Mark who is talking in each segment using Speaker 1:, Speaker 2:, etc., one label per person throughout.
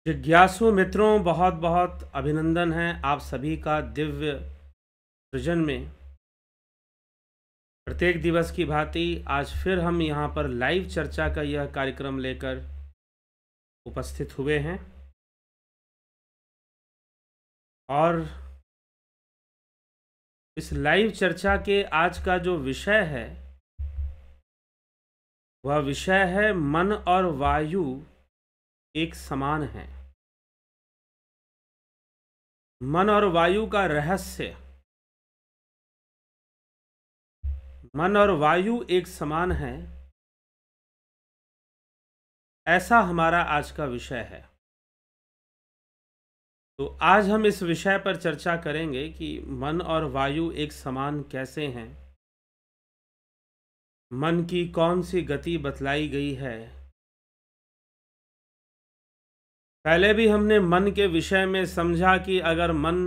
Speaker 1: जिज्ञासु मित्रों, बहुत बहुत अभिनंदन है आप सभी का दिव्य सृजन में। प्रत्येक दिवस की भांति आज फिर हम यहाँ पर लाइव चर्चा का यह कार्यक्रम लेकर उपस्थित हुए हैं और इस लाइव चर्चा के आज का जो विषय है वह विषय है मन और वायु एक समान है। मन और वायु का रहस्य। मन और वायु एक समान है, ऐसा हमारा आज का विषय है। तो आज हम इस विषय पर चर्चा करेंगे कि मन और वायु एक समान कैसे हैं, मन की कौन सी गति बतलाई गई है। पहले भी हमने मन के विषय में समझा कि अगर मन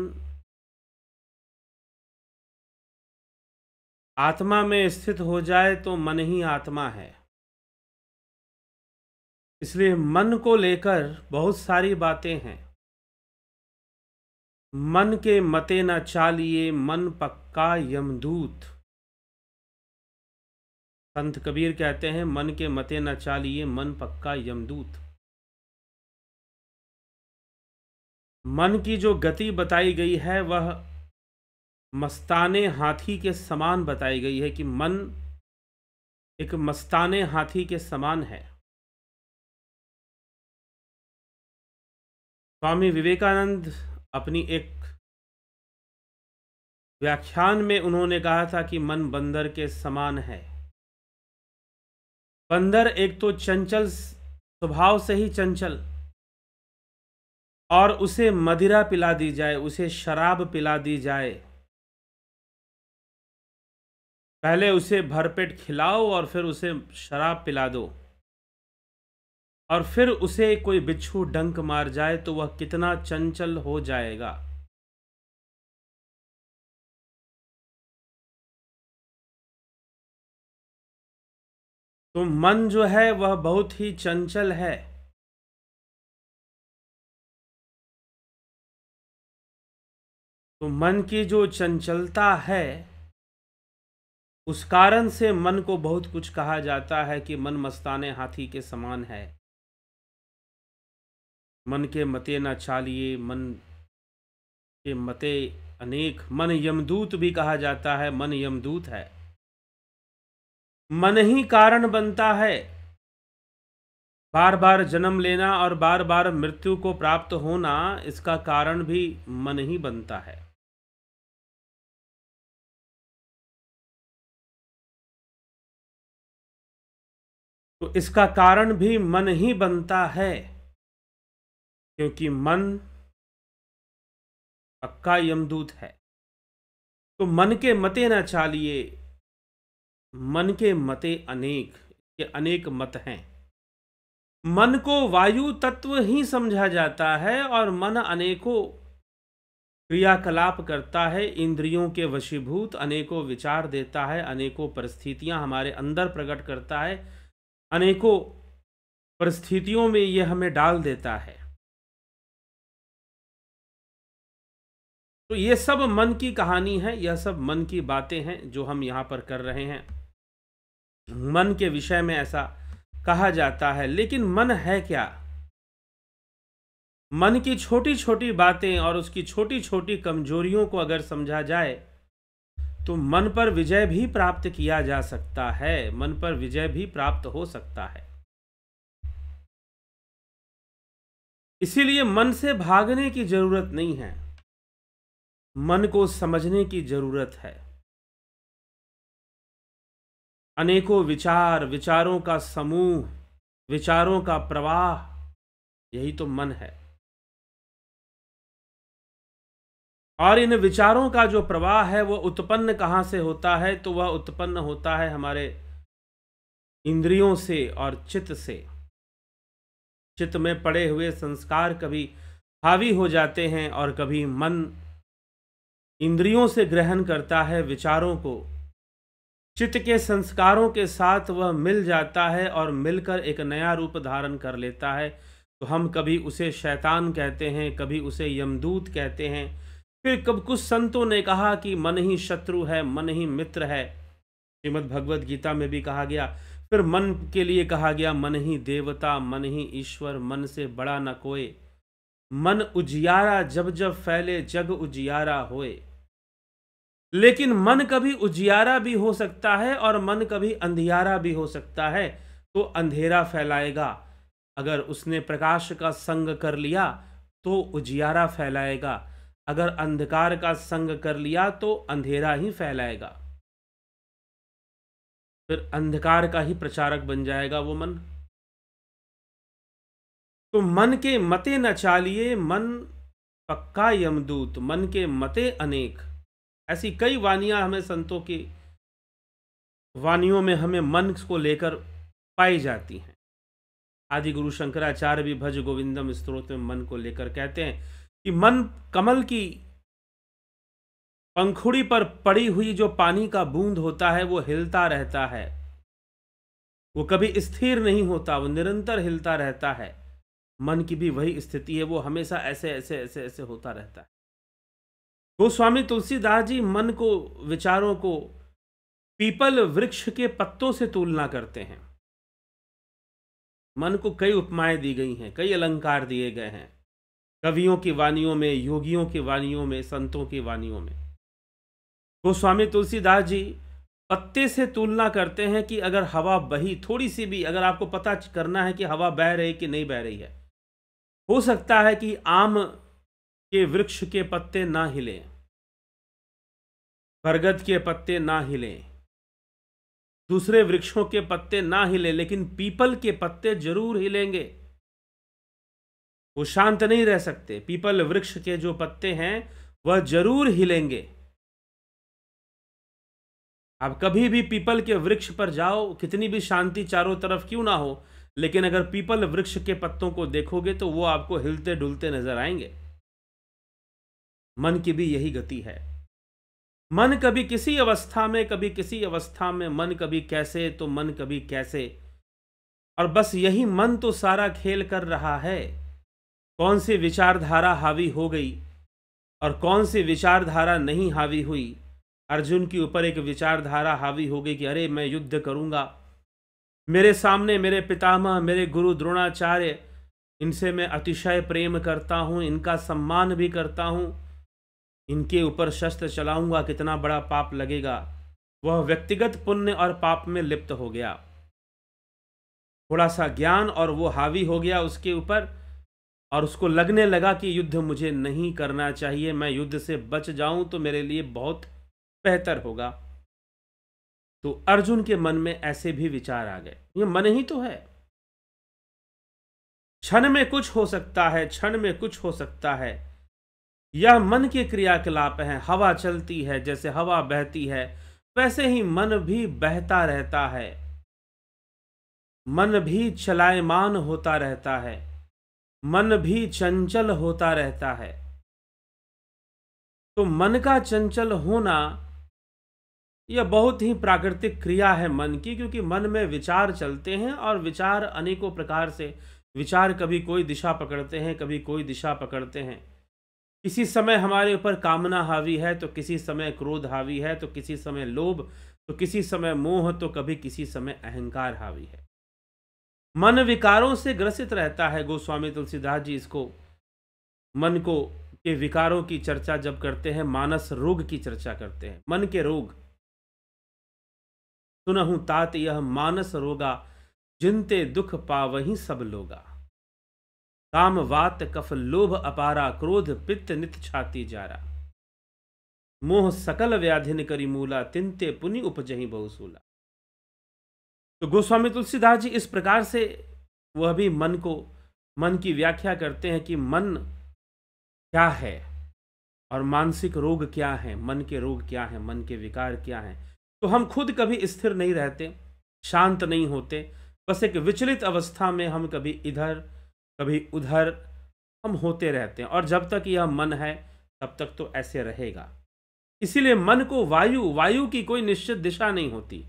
Speaker 1: आत्मा में स्थित हो जाए तो मन ही आत्मा है। इसलिए मन को लेकर बहुत सारी बातें हैं। मन के मते न चालिए, मन पक्का यमदूत। संत कबीर कहते हैं, मन के मते न चालिए, मन पक्का यमदूत। मन की जो गति बताई गई है वह मस्ताने हाथी के समान बताई गई है कि मन एक मस्ताने हाथी के समान है। स्वामी विवेकानंद अपनी एक व्याख्यान में उन्होंने कहा था कि मन बंदर के समान है। बंदर एक तो चंचल स्वभाव से ही चंचल, और उसे मदिरा पिला दी जाए, उसे शराब पिला दी जाए, पहले उसे भरपेट खिलाओ और फिर उसे शराब पिला दो, और फिर उसे कोई बिच्छू डंक मार जाए तो वह कितना चंचल हो जाएगा। तो मन जो है वह बहुत ही चंचल है। तो मन की जो चंचलता है उस कारण से मन को बहुत कुछ कहा जाता है कि मन मस्ताने हाथी के समान है। मन के मते न चालिए, मन के मते अनेक। मन यमदूत भी कहा जाता है, मन यमदूत है। मन ही कारण बनता है। बार बार जन्म लेना और बार बार मृत्यु को प्राप्त होना, इसका कारण भी मन ही बनता है। तो इसका कारण भी मन ही बनता है, क्योंकि मन पक्का यमदूत है। तो मन के मते न चालिए, मन के मते अनेक, ये अनेक मत हैं। मन को वायु तत्व ही समझा जाता है और मन अनेकों क्रियाकलाप करता है, इंद्रियों के वशीभूत, अनेकों विचार देता है, अनेकों परिस्थितियां हमारे अंदर प्रकट करता है, अनेकों परिस्थितियों में यह हमें डाल देता है। तो ये सब मन की कहानी है, यह सब मन की बातें हैं जो हम यहाँ पर कर रहे हैं। मन के विषय में ऐसा कहा जाता है, लेकिन मन है क्या? मन की छोटी छोटी बातें और उसकी छोटी छोटी कमजोरियों को अगर समझा जाए तो मन पर विजय भी प्राप्त किया जा सकता है, मन पर विजय भी प्राप्त हो सकता है। इसीलिए मन से भागने की जरूरत नहीं है, मन को समझने की जरूरत है। अनेकों विचार, विचारों का समूह, विचारों का प्रवाह, यही तो मन है। और इन विचारों का जो प्रवाह है वो उत्पन्न कहाँ से होता है? तो वह उत्पन्न होता है हमारे इंद्रियों से और चित्त से। चित्त में पड़े हुए संस्कार कभी हावी हो जाते हैं और कभी मन इंद्रियों से ग्रहण करता है विचारों को। चित्त के संस्कारों के साथ वह मिल जाता है और मिलकर एक नया रूप धारण कर लेता है, तो हम कभी उसे शैतान कहते हैं, कभी उसे यमदूत कहते हैं। फिर कब कुछ संतों ने कहा कि मन ही शत्रु है, मन ही मित्र है। श्रीमद् भगवत गीता में भी कहा गया। फिर मन के लिए कहा गया मन ही देवता, मन ही ईश्वर, मन से बड़ा न कोई। मन उजियारा जब जब फैले, जग उजियारा होए। लेकिन मन कभी उजियारा भी हो सकता है और मन कभी अंधियारा भी हो सकता है। तो अंधेरा फैलाएगा, अगर उसने प्रकाश का संग कर लिया तो उजियारा फैलाएगा, अगर अंधकार का संग कर लिया तो अंधेरा ही फैलाएगा, फिर अंधकार का ही प्रचारक बन जाएगा वो मन। तो मन के मते न चालिए, मन पक्का यमदूत, मन के मते अनेक। ऐसी कई वानियां हमें संतों की वानियों में हमें मन को लेकर पाई जाती हैं। आदि गुरु शंकराचार्य भी भज गोविंदम स्तोत्र में मन को लेकर कहते हैं कि मन कमल की पंखुड़ी पर पड़ी हुई जो पानी का बूंद होता है वो हिलता रहता है, वो कभी स्थिर नहीं होता, वो निरंतर हिलता रहता है। मन की भी वही स्थिति है, वो हमेशा ऐसे ऐसे ऐसे ऐसे होता रहता है। गोस्वामी तुलसीदास जी मन को, विचारों को पीपल वृक्ष के पत्तों से तुलना करते हैं। मन को कई उपमाएं दी गई हैं, कई अलंकार दिए गए हैं कवियों की वानियों में, योगियों की वानियों में, संतों की वानियों में। गोस्वामी तुलसीदास जी पत्ते से तुलना करते हैं कि अगर हवा बही थोड़ी सी भी, अगर आपको पता करना है कि हवा बह रही कि नहीं बह रही है, हो सकता है कि आम के वृक्ष के पत्ते ना हिलें, बरगद के पत्ते ना हिलें, दूसरे वृक्षों के पत्ते ना हिले, लेकिन पीपल के पत्ते जरूर हिलेंगे। वो शांत नहीं रह सकते। पीपल वृक्ष के जो पत्ते हैं वह जरूर हिलेंगे। आप कभी भी पीपल के वृक्ष पर जाओ, कितनी भी शांति चारों तरफ क्यों ना हो, लेकिन अगर पीपल वृक्ष के पत्तों को देखोगे तो वो आपको हिलते डुलते नजर आएंगे। मन की भी यही गति है। मन कभी किसी अवस्था में, कभी किसी अवस्था में, मन कभी कैसे तो मन कभी कैसे, और बस यही मन तो सारा खेल कर रहा है। कौन सी विचारधारा हावी हो गई और कौन सी विचारधारा नहीं हावी हुई। अर्जुन के ऊपर एक विचारधारा हावी हो गई कि अरे मैं युद्ध करूंगा, मेरे सामने मेरे पितामह, मेरे गुरु द्रोणाचार्य, इनसे मैं अतिशय प्रेम करता हूं, इनका सम्मान भी करता हूं, इनके ऊपर शस्त्र चलाऊंगा, कितना बड़ा पाप लगेगा। वह व्यक्तिगत पुण्य और पाप में लिप्त हो गया। थोड़ा सा ज्ञान और वो हावी हो गया उसके ऊपर, और उसको लगने लगा कि युद्ध मुझे नहीं करना चाहिए, मैं युद्ध से बच जाऊं तो मेरे लिए बहुत बेहतर होगा। तो अर्जुन के मन में ऐसे भी विचार आ गए। ये मन ही तो है, क्षण में कुछ हो सकता है, क्षण में कुछ हो सकता है। यह मन के क्रियाकलाप हैं। हवा चलती है, जैसे हवा बहती है वैसे ही मन भी बहता रहता है, मन भी चलायमान होता रहता है, मन भी चंचल होता रहता है। तो मन का चंचल होना यह बहुत ही प्राकृतिक क्रिया है मन की, क्योंकि मन में विचार चलते हैं और विचार अनेकों प्रकार से, विचार कभी कोई दिशा पकड़ते हैं, कभी कोई दिशा पकड़ते हैं। किसी समय हमारे ऊपर कामना हावी है तो किसी समय क्रोध हावी है, तो किसी समय लोभ, तो किसी समय मोह, तो कभी किसी समय अहंकार हावी है। मन विकारों से ग्रसित रहता है। गोस्वामी तुलसीदास जी इसको, मन को के विकारों की चर्चा जब करते हैं, मानस रोग की चर्चा करते हैं। मन के रोग सुनहु तात यह मानस रोगा, जिनते दुख पावहीं सब लोगा। काम वात कफ लोभ अपारा, क्रोध पित्त नित छाती जारा। मोह सकल व्याधिन करी मूला, तिनते पुनि उपजहि बहुसूला। तो गोस्वामी तुलसीदास जी इस प्रकार से वह भी मन की व्याख्या करते हैं कि मन क्या है और मानसिक रोग क्या है, मन के रोग क्या है, मन के विकार क्या हैं। तो हम खुद कभी स्थिर नहीं रहते, शांत नहीं होते, बस एक विचलित अवस्था में हम कभी इधर कभी उधर हम होते रहते हैं। और जब तक यह मन है तब तक तो ऐसे रहेगा। इसीलिए मन को वायु की कोई निश्चित दिशा नहीं होती।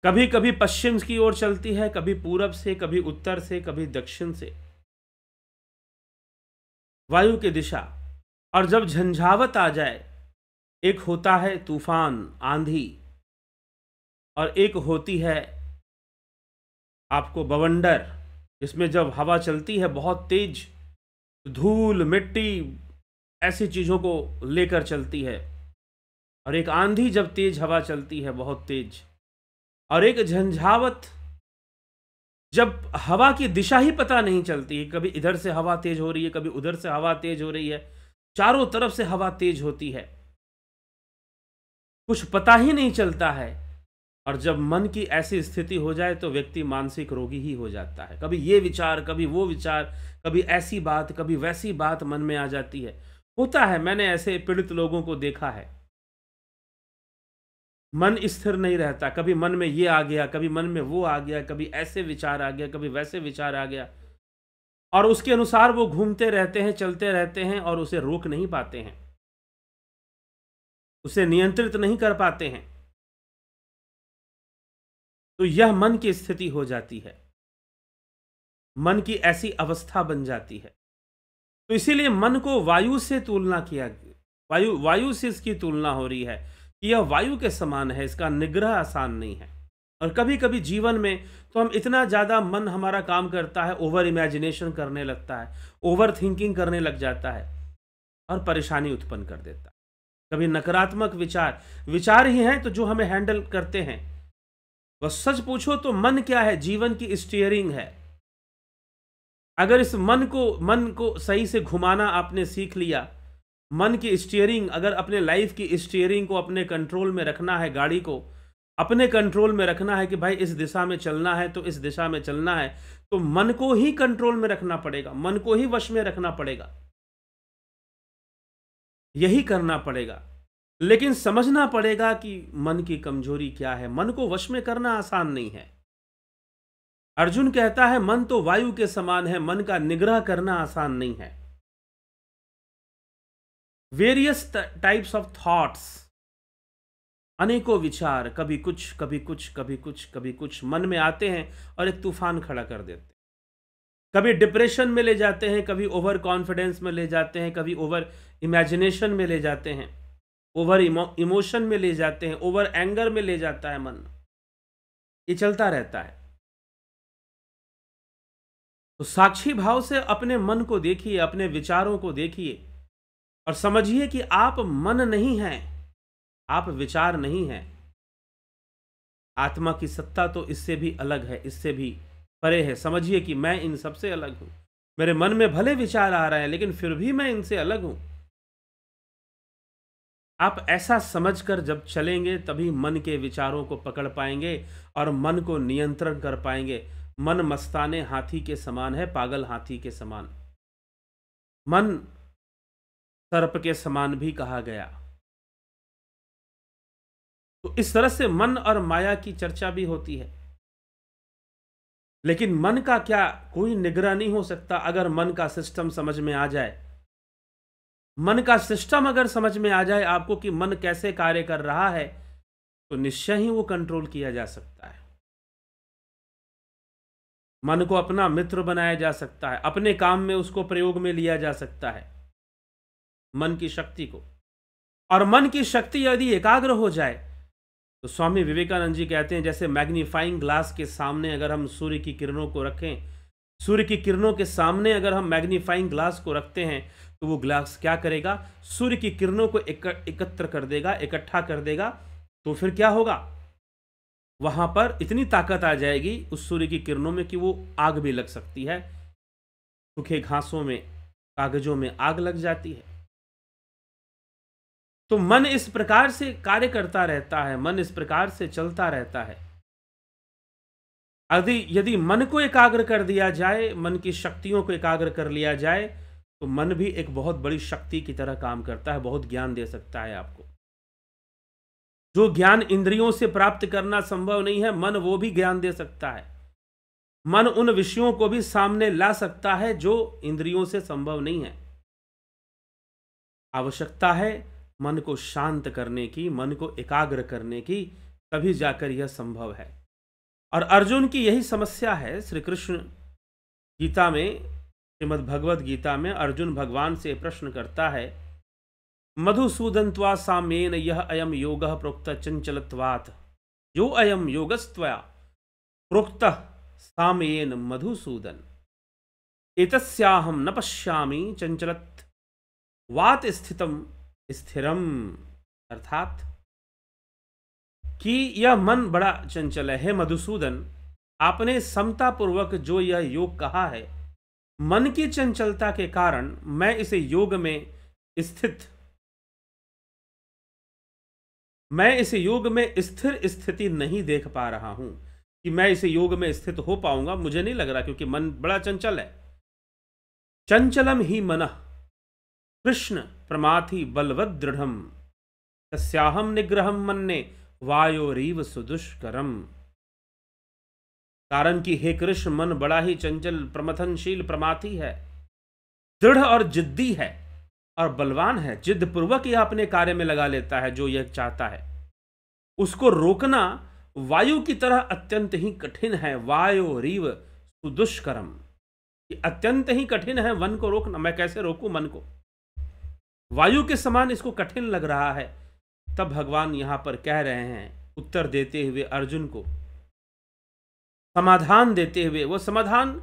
Speaker 1: कभी कभी पश्चिम की ओर चलती है, कभी पूरब से, कभी उत्तर से, कभी दक्षिण से, वायु की दिशा। और जब झंझावत आ जाए, एक होता है तूफान, आंधी, और एक होती है आपको बवंडर, जिसमें जब हवा चलती है बहुत तेज, धूल मिट्टी ऐसी चीजों को लेकर चलती है। और एक आंधी जब तेज हवा चलती है बहुत तेज, और एक झंझावत जब हवा की दिशा ही पता नहीं चलती, कभी इधर से हवा तेज हो रही है, कभी उधर से हवा तेज हो रही है, चारों तरफ से हवा तेज होती है, कुछ पता ही नहीं चलता है। और जब मन की ऐसी स्थिति हो जाए तो व्यक्ति मानसिक रोगी ही हो जाता है। कभी ये विचार, कभी वो विचार, कभी ऐसी बात, कभी वैसी बात मन में आ जाती है। होता है, मैंने ऐसे पीड़ित लोगों को देखा है। मन स्थिर नहीं रहता, कभी मन में ये आ गया, कभी मन में वो आ गया, कभी ऐसे विचार आ गया, कभी वैसे विचार आ गया, और उसके अनुसार वो घूमते रहते हैं, चलते रहते हैं, और उसे रोक नहीं पाते हैं, उसे नियंत्रित नहीं कर पाते हैं। तो यह मन की स्थिति हो जाती है, मन की ऐसी अवस्था बन जाती है। तो इसीलिए मन को वायु से तुलना किया, वायु से इसकी तुलना हो रही है कि यह वायु के समान है, इसका निग्रह आसान नहीं है। और कभी कभी जीवन में तो हम इतना ज़्यादा, मन हमारा काम करता है, ओवर इमेजिनेशन करने लगता है, ओवर थिंकिंग करने लग जाता है, और परेशानी उत्पन्न कर देता है। कभी नकारात्मक विचार, विचार ही हैं तो जो हमें हैंडल करते हैं। बस सच पूछो तो मन क्या है? जीवन की स्टीयरिंग है। अगर इस मन को सही से घुमाना आपने सीख लिया, मन की स्टीयरिंग, अगर अपने लाइफ की स्टीयरिंग को अपने कंट्रोल में रखना है, गाड़ी को अपने कंट्रोल में रखना है कि भाई इस दिशा में चलना है तो इस दिशा में चलना है, तो मन को ही कंट्रोल में रखना पड़ेगा, मन को ही वश में रखना पड़ेगा, यही करना पड़ेगा। लेकिन समझना पड़ेगा कि मन की कमजोरी क्या है। मन को वश में करना आसान नहीं है। अर्जुन कहता है मन तो वायु के समान है, मन का निग्रह करना आसान नहीं है। वेरियस टाइप्स ऑफ थॉट्स, अनेकों विचार, कभी कुछ कभी कुछ कभी कुछ कभी कुछ मन में आते हैं और एक तूफान खड़ा कर देते हैं। कभी डिप्रेशन में ले जाते हैं, कभी ओवर कॉन्फिडेंस में ले जाते हैं, कभी ओवर इमेजिनेशन में ले जाते हैं, ओवर इमोशन में ले जाते हैं, ओवर एंगर में ले जाता है मन। ये चलता रहता है। तो साक्षी भाव से अपने मन को देखिए, अपने विचारों को देखिए, और समझिए कि आप मन नहीं हैं, आप विचार नहीं हैं। आत्मा की सत्ता तो इससे भी अलग है, इससे भी परे है। समझिए कि मैं इन सबसे अलग हूं। मेरे मन में भले विचार आ रहे हैं, लेकिन फिर भी मैं इनसे अलग हूं। आप ऐसा समझकर जब चलेंगे तभी मन के विचारों को पकड़ पाएंगे और मन को नियंत्रण कर पाएंगे। मन मस्ताने हाथी के समान है, पागल हाथी के समान। मन सर्प के समान भी कहा गया। तो इस तरह से मन और माया की चर्चा भी होती है। लेकिन मन का क्या कोई निगरान नहीं हो सकता। अगर मन का सिस्टम समझ में आ जाए, मन का सिस्टम अगर समझ में आ जाए आपको कि मन कैसे कार्य कर रहा है, तो निश्चय ही वो कंट्रोल किया जा सकता है। मन को अपना मित्र बनाया जा सकता है, अपने काम में उसको प्रयोग में लिया जा सकता है, मन की शक्ति को। और मन की शक्ति यदि एकाग्र हो जाए तो स्वामी विवेकानंद जी कहते हैं, जैसे मैग्नीफाइंग ग्लास के सामने अगर हम सूर्य की किरणों को रखें, सूर्य की किरणों के सामने अगर हम मैग्नीफाइंग ग्लास को रखते हैं तो वो ग्लास क्या करेगा? सूर्य की किरणों को एकत्र कर देगा, इकट्ठा कर देगा। तो फिर क्या होगा? वहां पर इतनी ताकत आ जाएगी उस सूर्य की किरणों में कि वो आग भी लग सकती है। सूखे घासों में, कागजों में आग लग जाती है। तो मन इस प्रकार से कार्य करता रहता है, मन इस प्रकार से चलता रहता है। यदि मन को एकाग्र कर दिया जाए, मन की शक्तियों को एकाग्र कर लिया जाए, तो मन भी एक बहुत बड़ी शक्ति की तरह काम करता है, बहुत ज्ञान दे सकता है आपको। जो ज्ञान इंद्रियों से प्राप्त करना संभव नहीं है, मन वो भी ज्ञान दे सकता है। मन उन विषयों को भी सामने ला सकता है जो इंद्रियों से संभव नहीं है। आवश्यकता है मन को शांत करने की, मन को एकाग्र करने की, तभी जाकर यह संभव है। और अर्जुन की यही समस्या है। श्री कृष्ण गीता में, श्रीमद् भगवद गीता में अर्जुन भगवान से प्रश्न करता है, मधुसूदन त्वा साम्येन यह अयम योगः प्रोक्त चंचलत्वात् यो अयम योगस्त्वया प्रोक्त साम्येन मधुसूदन एतस्याहम न पश्यामि चंचलत्वात् स्थितम स्थिरम। अर्थात कि यह मन बड़ा चंचल है। मधुसूदन, आपने समता पूर्वक जो यह योग कहा है, मन की चंचलता के कारण मैं इसे योग में स्थित, मैं इस योग में स्थिर स्थिति नहीं देख पा रहा हूं कि मैं इस योग में स्थित हो पाऊंगा। मुझे नहीं लग रहा, क्योंकि मन बड़ा चंचल है। चंचलम ही मनः कृष्ण प्रमाथि बलवद दृढ़म तस्याहम निग्रहम मन्ने वायोरीव सुदुष्करम। कारण कि हे कृष्ण, मन बड़ा ही चंचल, प्रमथनशील, प्रमाथी है, दृढ़ और जिद्दी है और बलवान है। जिद पूर्वक यह अपने कार्य में लगा लेता है जो यह चाहता है। उसको रोकना वायु की तरह अत्यंत ही कठिन है। वायोरीव सुदुष्करम, ये अत्यंत ही कठिन है मन को रोकना। मैं कैसे रोकूं मन को? वायु के समान इसको कठिन लग रहा है। तब भगवान यहां पर कह रहे हैं, उत्तर देते हुए अर्जुन को, समाधान देते हुए। वो समाधान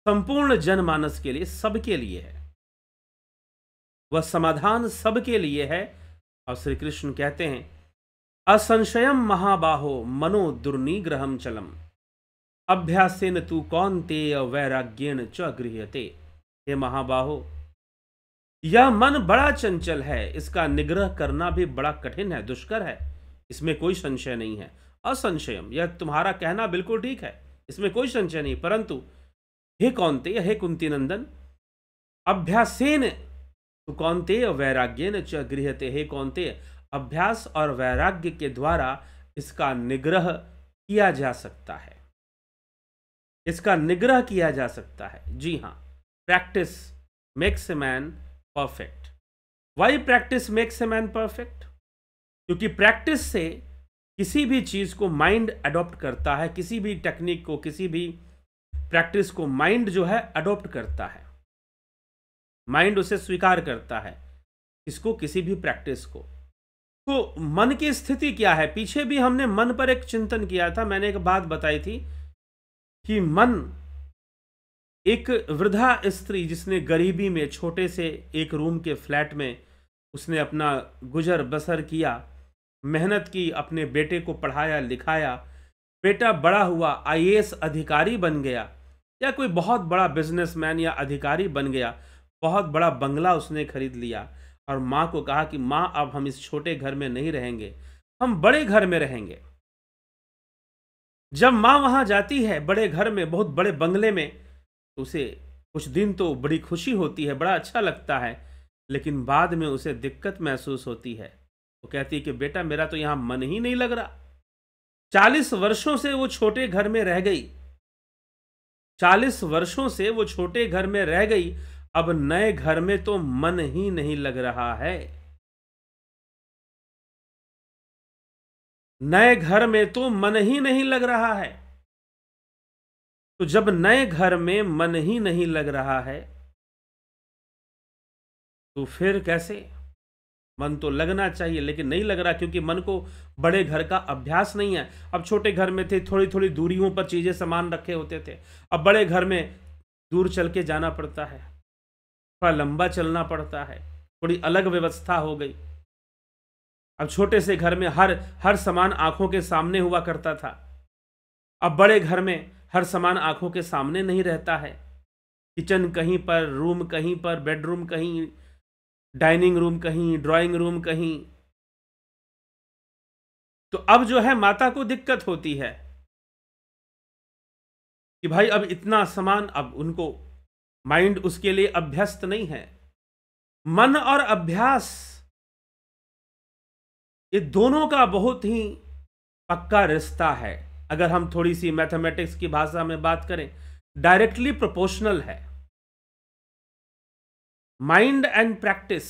Speaker 1: संपूर्ण जनमानस के लिए, सबके लिए है। वह समाधान सबके लिए है। और श्री कृष्ण कहते हैं, असंशयम महाबाहो मनो दुर्निग्रहम चलम अभ्यासेन तू कौन्तेय वैराग्येन च गृह्यते। हे महाबाहो, यह मन बड़ा चंचल है, इसका निग्रह करना भी बड़ा कठिन है, दुष्कर है, इसमें कोई संशय नहीं है। असंशयम, यह तुम्हारा कहना बिल्कुल ठीक है, इसमें कोई संशय नहीं। परंतु हे कौन्तेय, हे कुंती नंदन, अभ्यासेन तू कौन्तेय वैराग्येन च गृह्यते। हे कौन्तेय, अभ्यास और वैराग्य के द्वारा इसका निग्रह किया जा सकता है, इसका निग्रह किया जा सकता है। जी हां, practice makes a man perfect. Why practice makes a man perfect? क्योंकि प्रैक्टिस से किसी भी चीज को माइंड अडॉप्ट करता है, किसी भी टेक्निक को, किसी भी प्रैक्टिस को माइंड जो है अडॉप्ट करता है, माइंड उसे स्वीकार करता है। इसको, किसी भी प्रैक्टिस को। तो मन की स्थिति क्या है? पीछे भी हमने मन पर एक चिंतन किया था। मैंने एक बात बताई थी कि मन एक वृद्धा स्त्री, जिसने गरीबी में छोटे से एक रूम के फ्लैट में उसने अपना गुजर बसर किया, मेहनत की, अपने बेटे को पढ़ाया लिखाया, बेटा बड़ा हुआ, आईएएस अधिकारी बन गया, या कोई बहुत बड़ा बिजनेसमैन या अधिकारी बन गया, बहुत बड़ा बंगला उसने खरीद लिया, और माँ को कहा कि माँ, अब हम इस छोटे घर में नहीं रहेंगे, हम बड़े घर में रहेंगे। जब माँ वहां जाती है बड़े घर में, बहुत बड़े बंगले में, तो उसे कुछ दिन तो बड़ी खुशी होती है, बड़ा अच्छा लगता है, लेकिन बाद में उसे दिक्कत महसूस होती है। वो कहती है कि बेटा, मेरा तो यहां मन ही नहीं लग रहा। 40 वर्षों से वो छोटे घर में रह गई, 40 वर्षों से वो छोटे घर में रह गई, अब नए घर में तो मन ही नहीं लग रहा है। नए घर में तो मन ही नहीं लग रहा है। तो जब नए घर में मन ही नहीं लग रहा है, तो फिर कैसे? मन तो लगना चाहिए, लेकिन नहीं लग रहा, क्योंकि मन को बड़े घर का अभ्यास नहीं है। अब छोटे घर में थे, थोड़ी थोड़ी दूरियों पर चीजें सामान रखे होते थे। अब बड़े घर में दूर चल के जाना पड़ता है, थोड़ा लंबा चलना पड़ता है, थोड़ी अलग व्यवस्था हो गई। अब छोटे से घर में हर सामान आंखों के सामने हुआ करता था। अब बड़े घर में हर सामान आंखों के सामने नहीं रहता है। किचन कहीं पर, रूम कहीं पर, बेडरूम कहीं, डाइनिंग रूम कहीं, ड्राइंग रूम कहीं। तो अब जो है माता को दिक्कत होती है कि भाई अब इतना सामान, अब उनको माइंड उसके लिए अभ्यस्त नहीं है। मन और अभ्यास, ये दोनों का बहुत ही पक्का रिश्ता है। अगर हम थोड़ी सी मैथमेटिक्स की भाषा में बात करें, डायरेक्टली प्रोपोर्शनल है। Mind and practice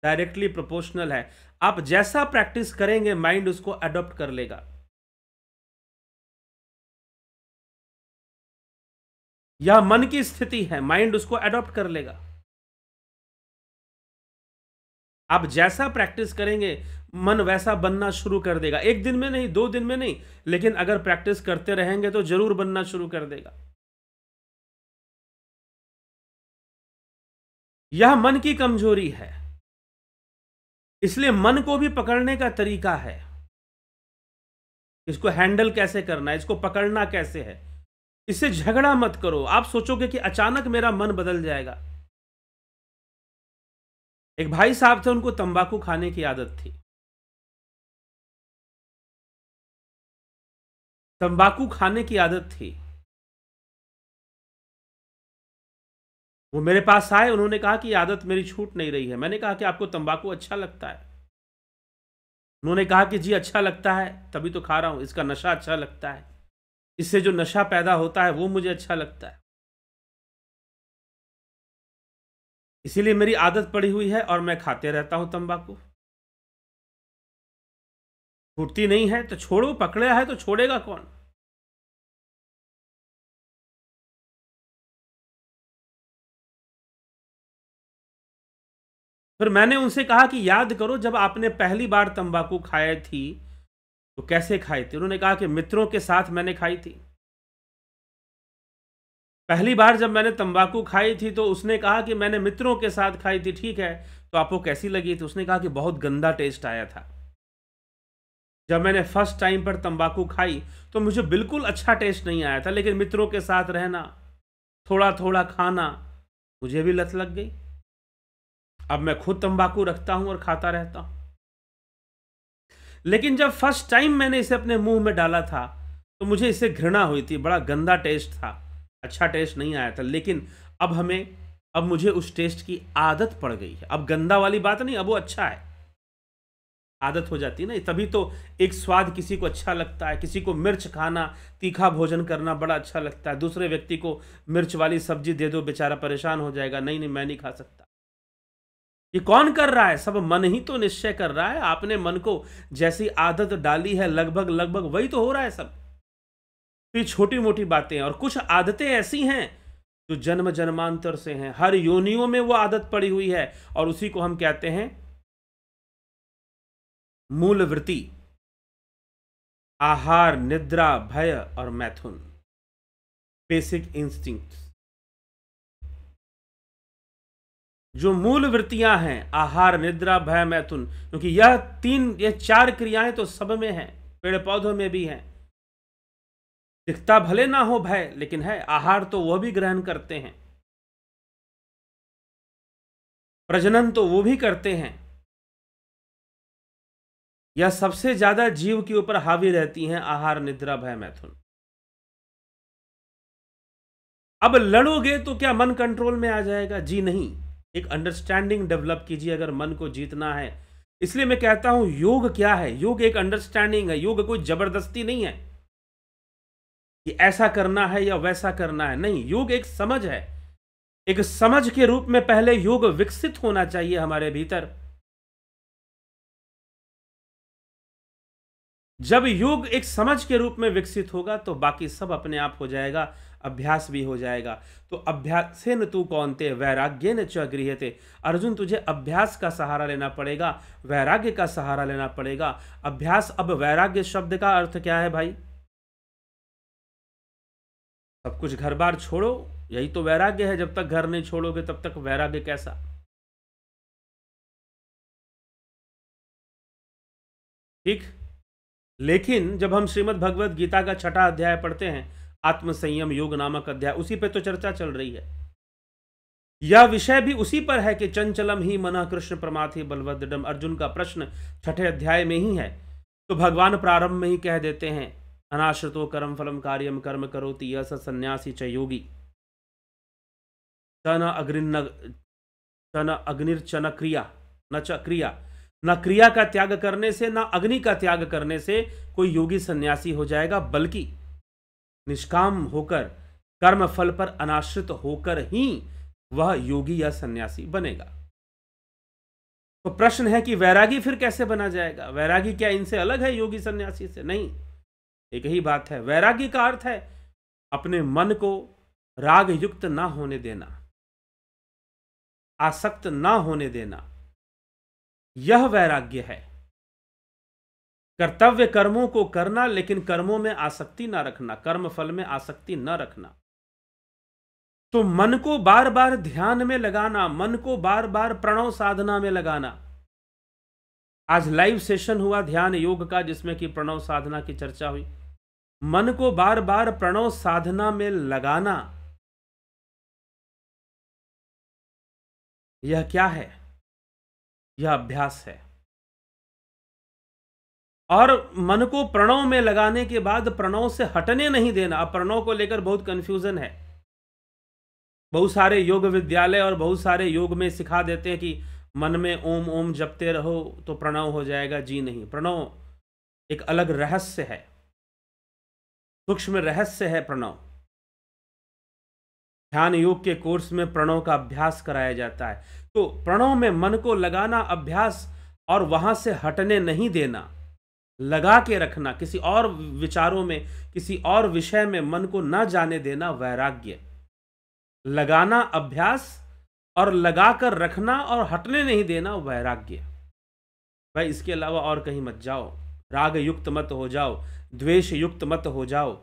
Speaker 1: directly proportional है। आप जैसा प्रैक्टिस करेंगे, माइंड उसको अडॉप्ट कर लेगा। यह मन की स्थिति है, माइंड उसको अडॉप्ट कर लेगा। आप जैसा प्रैक्टिस करेंगे मन वैसा बनना शुरू कर देगा। एक दिन में नहीं, 2 दिन में नहीं, लेकिन अगर प्रैक्टिस करते रहेंगे तो जरूर बनना शुरू कर देगा। यह मन की कमजोरी है, इसलिए मन को भी पकड़ने का तरीका है। इसको हैंडल कैसे करना है, इसको पकड़ना कैसे है। इससे झगड़ा मत करो। आप सोचोगे कि अचानक मेरा मन बदल जाएगा। एक भाई साहब थे, उनको तंबाकू खाने की आदत थी। तंबाकू खाने की आदत थी। वो मेरे पास आए, उन्होंने कहा कि आदत मेरी छूट नहीं रही है। मैंने कहा कि आपको तंबाकू अच्छा लगता है? उन्होंने कहा कि जी अच्छा लगता है, तभी तो खा रहा हूं। इसका नशा अच्छा लगता है, इससे जो नशा पैदा होता है वो मुझे अच्छा लगता है, इसीलिए मेरी आदत पड़ी हुई है और मैं खाते रहता हूं तंबाकू। छूटती नहीं है तो छोड़ो, पकड़ा है तो छोड़ेगा कौन। फिर मैंने उनसे कहा कि याद करो, जब आपने पहली बार तंबाकू खाई थी तो कैसे खाई थी? उन्होंने कहा कि मित्रों के साथ मैंने खाई थी। पहली बार जब मैंने तंबाकू खाई थी तो उसने कहा कि मैंने मित्रों के साथ खाई थी। ठीक है, तो आपको कैसी लगी थी? उसने कहा कि बहुत गंदा टेस्ट आया था। जब मैंने फर्स्ट टाइम पर तंबाकू खाई तो मुझे बिल्कुल अच्छा टेस्ट नहीं आया था, लेकिन मित्रों के साथ रहना, थोड़ा थोड़ा खाना, मुझे भी लत लग गई। अब मैं खुद तंबाकू रखता हूं और खाता रहता हूं। लेकिन जब फर्स्ट टाइम मैंने इसे अपने मुंह में डाला था तो मुझे इससे घृणा हुई थी, बड़ा गंदा टेस्ट था, अच्छा टेस्ट नहीं आया था। लेकिन अब मुझे उस टेस्ट की आदत पड़ गई है। अब गंदा वाली बात नहीं, अब वो अच्छा है। आदत हो जाती है ना, तभी तो एक स्वाद किसी को अच्छा लगता है। किसी को मिर्च खाना, तीखा भोजन करना बड़ा अच्छा लगता है। दूसरे व्यक्ति को मिर्च वाली सब्जी दे दो, बेचारा परेशान हो जाएगा, नहीं नहीं मैं नहीं खा सकता। ये कौन कर रहा है? सब मन ही तो निश्चय कर रहा है। आपने मन को जैसी आदत डाली है, लगभग लगभग वही तो हो रहा है सब। तो ये छोटी मोटी बातें हैं, और कुछ आदतें ऐसी हैं जो जन्म जन्मांतर से हैं, हर योनियों में वो आदत पड़ी हुई है, और उसी को हम कहते हैं मूल वृत्ति। आहार, निद्रा, भय और मैथुन, बेसिक इंस्टिंक्ट्स। जो मूल वृत्तियां हैं, आहार, निद्रा, भय, मैथुन, क्योंकि ये 4 क्रियाएं तो सब में हैं, पेड़ पौधों में भी हैं। दिखता भले ना हो भय, लेकिन है। आहार तो वह भी ग्रहण करते हैं, प्रजनन तो वो भी करते हैं। यह सबसे ज्यादा जीव के ऊपर हावी रहती हैं, आहार, निद्रा, भय, मैथुन। अब लड़ोगे तो क्या मन कंट्रोल में आ जाएगा? जी नहीं। एक अंडरस्टैंडिंग डेवलप कीजिए अगर मन को जीतना है। इसलिए मैं कहता हूं योग क्या है? योग एक अंडरस्टैंडिंग है। योग कोई जबरदस्ती नहीं है कि ऐसा करना है या वैसा करना है, नहीं। योग एक समझ है। एक समझ के रूप में पहले योग विकसित होना चाहिए हमारे भीतर। जब योग एक समझ के रूप में विकसित होगा तो बाकी सब अपने आप हो जाएगा, अभ्यास भी हो जाएगा। तो अभ्यासेन तू कौन्ते वैराग्येन च गृह्यते। अर्जुन, तुझे अभ्यास का सहारा लेना पड़ेगा, वैराग्य का सहारा लेना पड़ेगा। अभ्यास, अब वैराग्य शब्द का अर्थ क्या है भाई? सब कुछ घर बार छोड़ो, यही तो वैराग्य है। जब तक घर नहीं छोड़ोगे तब तक वैराग्य कैसा? ठीक। लेकिन जब हम श्रीमद् भगवत गीता का 6ठा अध्याय पढ़ते हैं, आत्मसंयम योग नामक अध्याय, उसी पे तो चर्चा चल रही है। यह विषय भी उसी पर है कि चंचलम ही मना कृष्ण प्रमाथि बलवदृढ़। अर्जुन का प्रश्न 6ठे अध्याय में ही है। तो भगवान प्रारंभ में ही कह देते हैं, अनाश्रितो कर्म फलम कार्यम कर्म करोति यह स सन्यासी च योगी च न अग्निर्चन क्रिया न च क्रिया। न क्रिया का त्याग करने से, न अग्नि का त्याग करने से कोई योगी सन्यासी हो जाएगा, बल्कि निष्काम होकर, कर्म फल पर अनाश्रित होकर ही वह योगी या सन्यासी बनेगा। तो प्रश्न है कि वैरागी फिर कैसे बना जाएगा? वैरागी क्या इनसे अलग है योगी सन्यासी से? नहीं, एक ही बात है। वैरागी का अर्थ है अपने मन को राग युक्त ना होने देना, आसक्त ना होने देना, यह वैराग्य है। कर्तव्य कर्मों को करना, लेकिन कर्मों में आसक्ति ना रखना, कर्म फल में आसक्ति न रखना। तो मन को बार बार ध्यान में लगाना, मन को बार बार प्रणव साधना में लगाना। आज लाइव सेशन हुआ ध्यान योग का, जिसमें कि प्रणव साधना की चर्चा हुई। मन को बार बार प्रणव साधना में लगाना, यह क्या है? यह अभ्यास है। और मन को प्रणव में लगाने के बाद प्रणव से हटने नहीं देना। अब प्रणव को लेकर बहुत कंफ्यूजन है। बहुत सारे योग विद्यालय और बहुत सारे योग में सिखा देते हैं कि मन में ओम ओम जपते रहो तो प्रणव हो जाएगा। जी नहीं, प्रणव एक अलग रहस्य है, सूक्ष्म रहस्य है प्रणव। ध्यान योग के कोर्स में प्रणव का अभ्यास कराया जाता है। तो प्रणव में मन को लगाना अभ्यास, और वहां से हटने नहीं देना, लगा के रखना, किसी और विचारों में, किसी और विषय में मन को ना जाने देना, वैराग्य। लगाना अभ्यास और लगाकर रखना और हटने नहीं देना, वैराग्य। भाई इसके अलावा और कहीं मत जाओ, राग युक्त मत हो जाओ, द्वेष युक्त मत हो जाओ,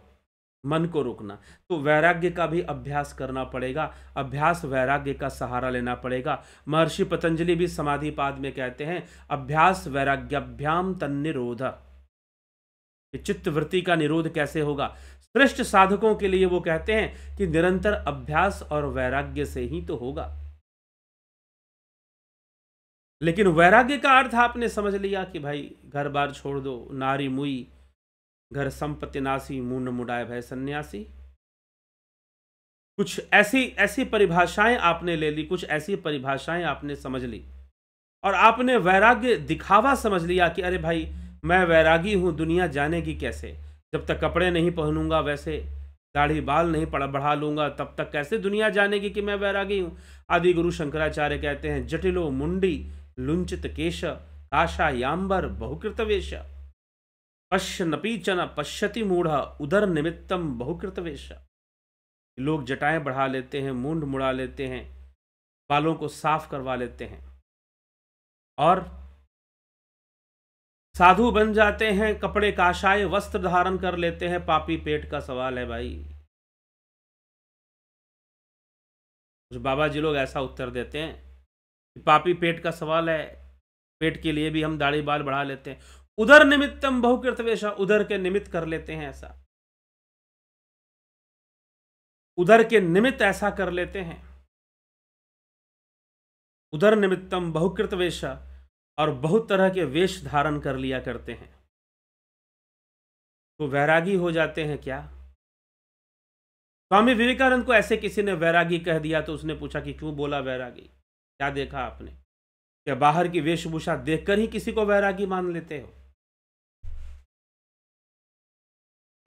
Speaker 1: मन को रोकना। तो वैराग्य का भी अभ्यास करना पड़ेगा, अभ्यास वैराग्य का सहारा लेना पड़ेगा। महर्षि पतंजलि भी समाधि पाद में कहते हैं, अभ्यास वैराग्याभ्याम तन्निरोध। चित्त वृत्ति का निरोध कैसे होगा? श्रेष्ठ साधकों के लिए वो कहते हैं कि निरंतर अभ्यास और वैराग्य से ही तो होगा। लेकिन वैराग्य का अर्थ आपने समझ लिया कि भाई घर बार छोड़ दो, नारी मुई घर संपत्ति नासी, मूंड मुड़ाए भय सन्यासी। कुछ ऐसी परिभाषाएं आपने ले ली, कुछ ऐसी परिभाषाएं आपने समझ ली, और आपने वैराग्य दिखावा समझ लिया कि अरे भाई मैं वैरागी हूं, दुनिया जानेगी कैसे? जब तक कपड़े नहीं पहनूंगा, वैसे दाढ़ी बाल नहीं बढ़ा लूंगा, तब तक कैसे दुनिया जानेगी कि मैं वैरागी हूं? आदि गुरु शंकराचार्य कहते हैं, जटिलो मुंडी लुंचित केश काशा यांबर बहुकृत वेश, पश्य नपीचन पश्यति मूढ़ उदर निमित्तम बहुकृत वेश। लोग जटाएं बढ़ा लेते हैं, मूंड मुड़ा लेते हैं, बालों को साफ करवा लेते हैं और साधु बन जाते हैं, कपड़े काशाय वस्त्र धारण कर लेते हैं। पापी पेट का सवाल है भाई। कुछ बाबा जी लोग ऐसा उत्तर देते हैं कि पापी पेट का सवाल है, पेट के लिए भी हम दाढ़ी बाल बढ़ा लेते हैं। उदर निमित्तम बहुकृत वेश, उदर के निमित्त कर लेते हैं ऐसा, उदर के निमित्त ऐसा कर लेते हैं। उदर निमित्तम बहुकृत वेश, और बहुत तरह के वेश धारण कर लिया करते हैं। तो वैरागी हो जाते हैं क्या? स्वामी विवेकानंद को ऐसे किसी ने वैरागी कह दिया तो उसने पूछा कि क्यों बोला वैरागी? क्या देखा आपने? क्या बाहर की वेशभूषा देखकर ही किसी को वैरागी मान लेते हो?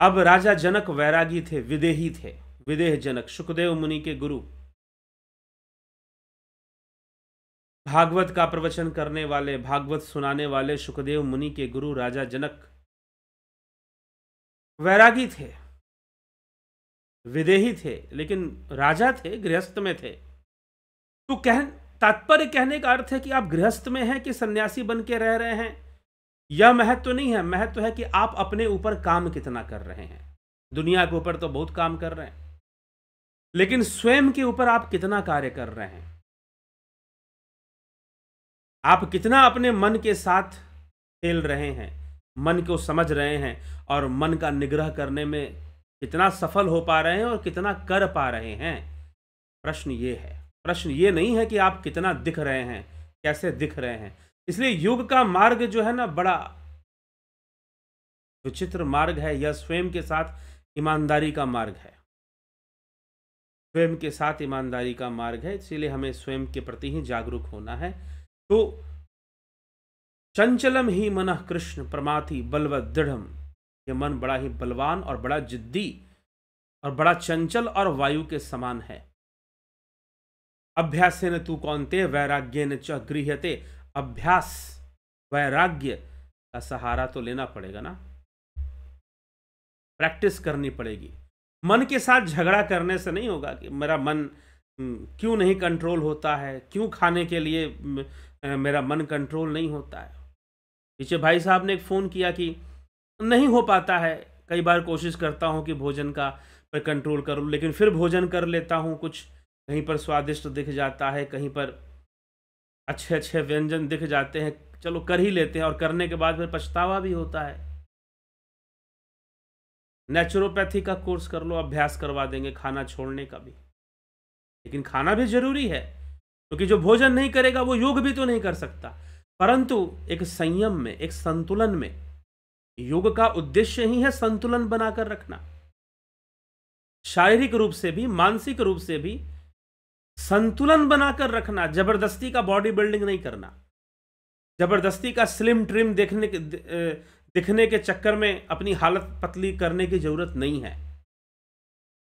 Speaker 1: अब राजा जनक वैरागी थे, विदेही थे, विदेह जनक, सुखदेव मुनि के गुरु, भागवत का प्रवचन करने वाले, भागवत सुनाने वाले सुखदेव मुनि के गुरु राजा जनक वैरागी थे, विदेही थे, लेकिन राजा थे, गृहस्थ में थे। तो तात्पर्य कहने का अर्थ है कि आप गृहस्थ में हैं कि सन्यासी बन के रह रहे हैं, यह महत्व नहीं है। महत्व है कि आप अपने ऊपर काम कितना कर रहे हैं। दुनिया के ऊपर तो बहुत काम कर रहे हैं, लेकिन स्वयं के ऊपर आप कितना कार्य कर रहे हैं? आप कितना अपने मन के साथ खेल रहे हैं, मन को समझ रहे हैं, और मन का निग्रह करने में कितना सफल हो पा रहे हैं और कितना कर पा रहे हैं? प्रश्न ये है। प्रश्न ये नहीं है कि आप कितना दिख रहे हैं, कैसे दिख रहे हैं। इसलिए युग का मार्ग जो है ना, बड़ा विचित्र मार्ग है। यह स्वयं के साथ ईमानदारी का मार्ग है, स्वयं के साथ ईमानदारी का मार्ग है। इसीलिए हमें स्वयं के प्रति ही जागरूक होना है। तो चंचलम ही मनः कृष्ण प्रमाथि बलवत दृढ़म, यह मन बड़ा ही बलवान और बड़ा जिद्दी और बड़ा चंचल और वायु के समान है। अभ्यासेन तु कौन्तेय वैराग्येन च गृह्यते, अभ्यास वैराग्य का सहारा तो लेना पड़ेगा ना, प्रैक्टिस करनी पड़ेगी। मन के साथ झगड़ा करने से नहीं होगा कि मेरा मन क्यों नहीं कंट्रोल होता है, क्यों खाने के लिए मेरा मन कंट्रोल नहीं होता है। पीछे भाई साहब ने एक फ़ोन किया कि नहीं हो पाता है, कई बार कोशिश करता हूँ कि भोजन का पर कंट्रोल करूँ, लेकिन फिर भोजन कर लेता हूँ, कुछ कहीं पर स्वादिष्ट दिख जाता है, कहीं पर अच्छे अच्छे व्यंजन दिख जाते हैं, चलो कर ही लेते हैं, और करने के बाद फिर पछतावा भी होता है। नेचुरोपैथी का कोर्स कर लो, अभ्यास करवा देंगे खाना छोड़ने का भी। लेकिन खाना भी जरूरी है, क्योंकि जो भोजन नहीं करेगा वो योग भी तो नहीं कर सकता। परंतु एक संयम में, एक संतुलन में, योग का उद्देश्य ही है संतुलन बनाकर रखना। शारीरिक रूप से भी, मानसिक रूप से भी संतुलन बनाकर रखना। जबरदस्ती का बॉडी बिल्डिंग नहीं करना, जबरदस्ती का स्लिम ट्रिम दिखने के चक्कर में अपनी हालत पतली करने की जरूरत नहीं है।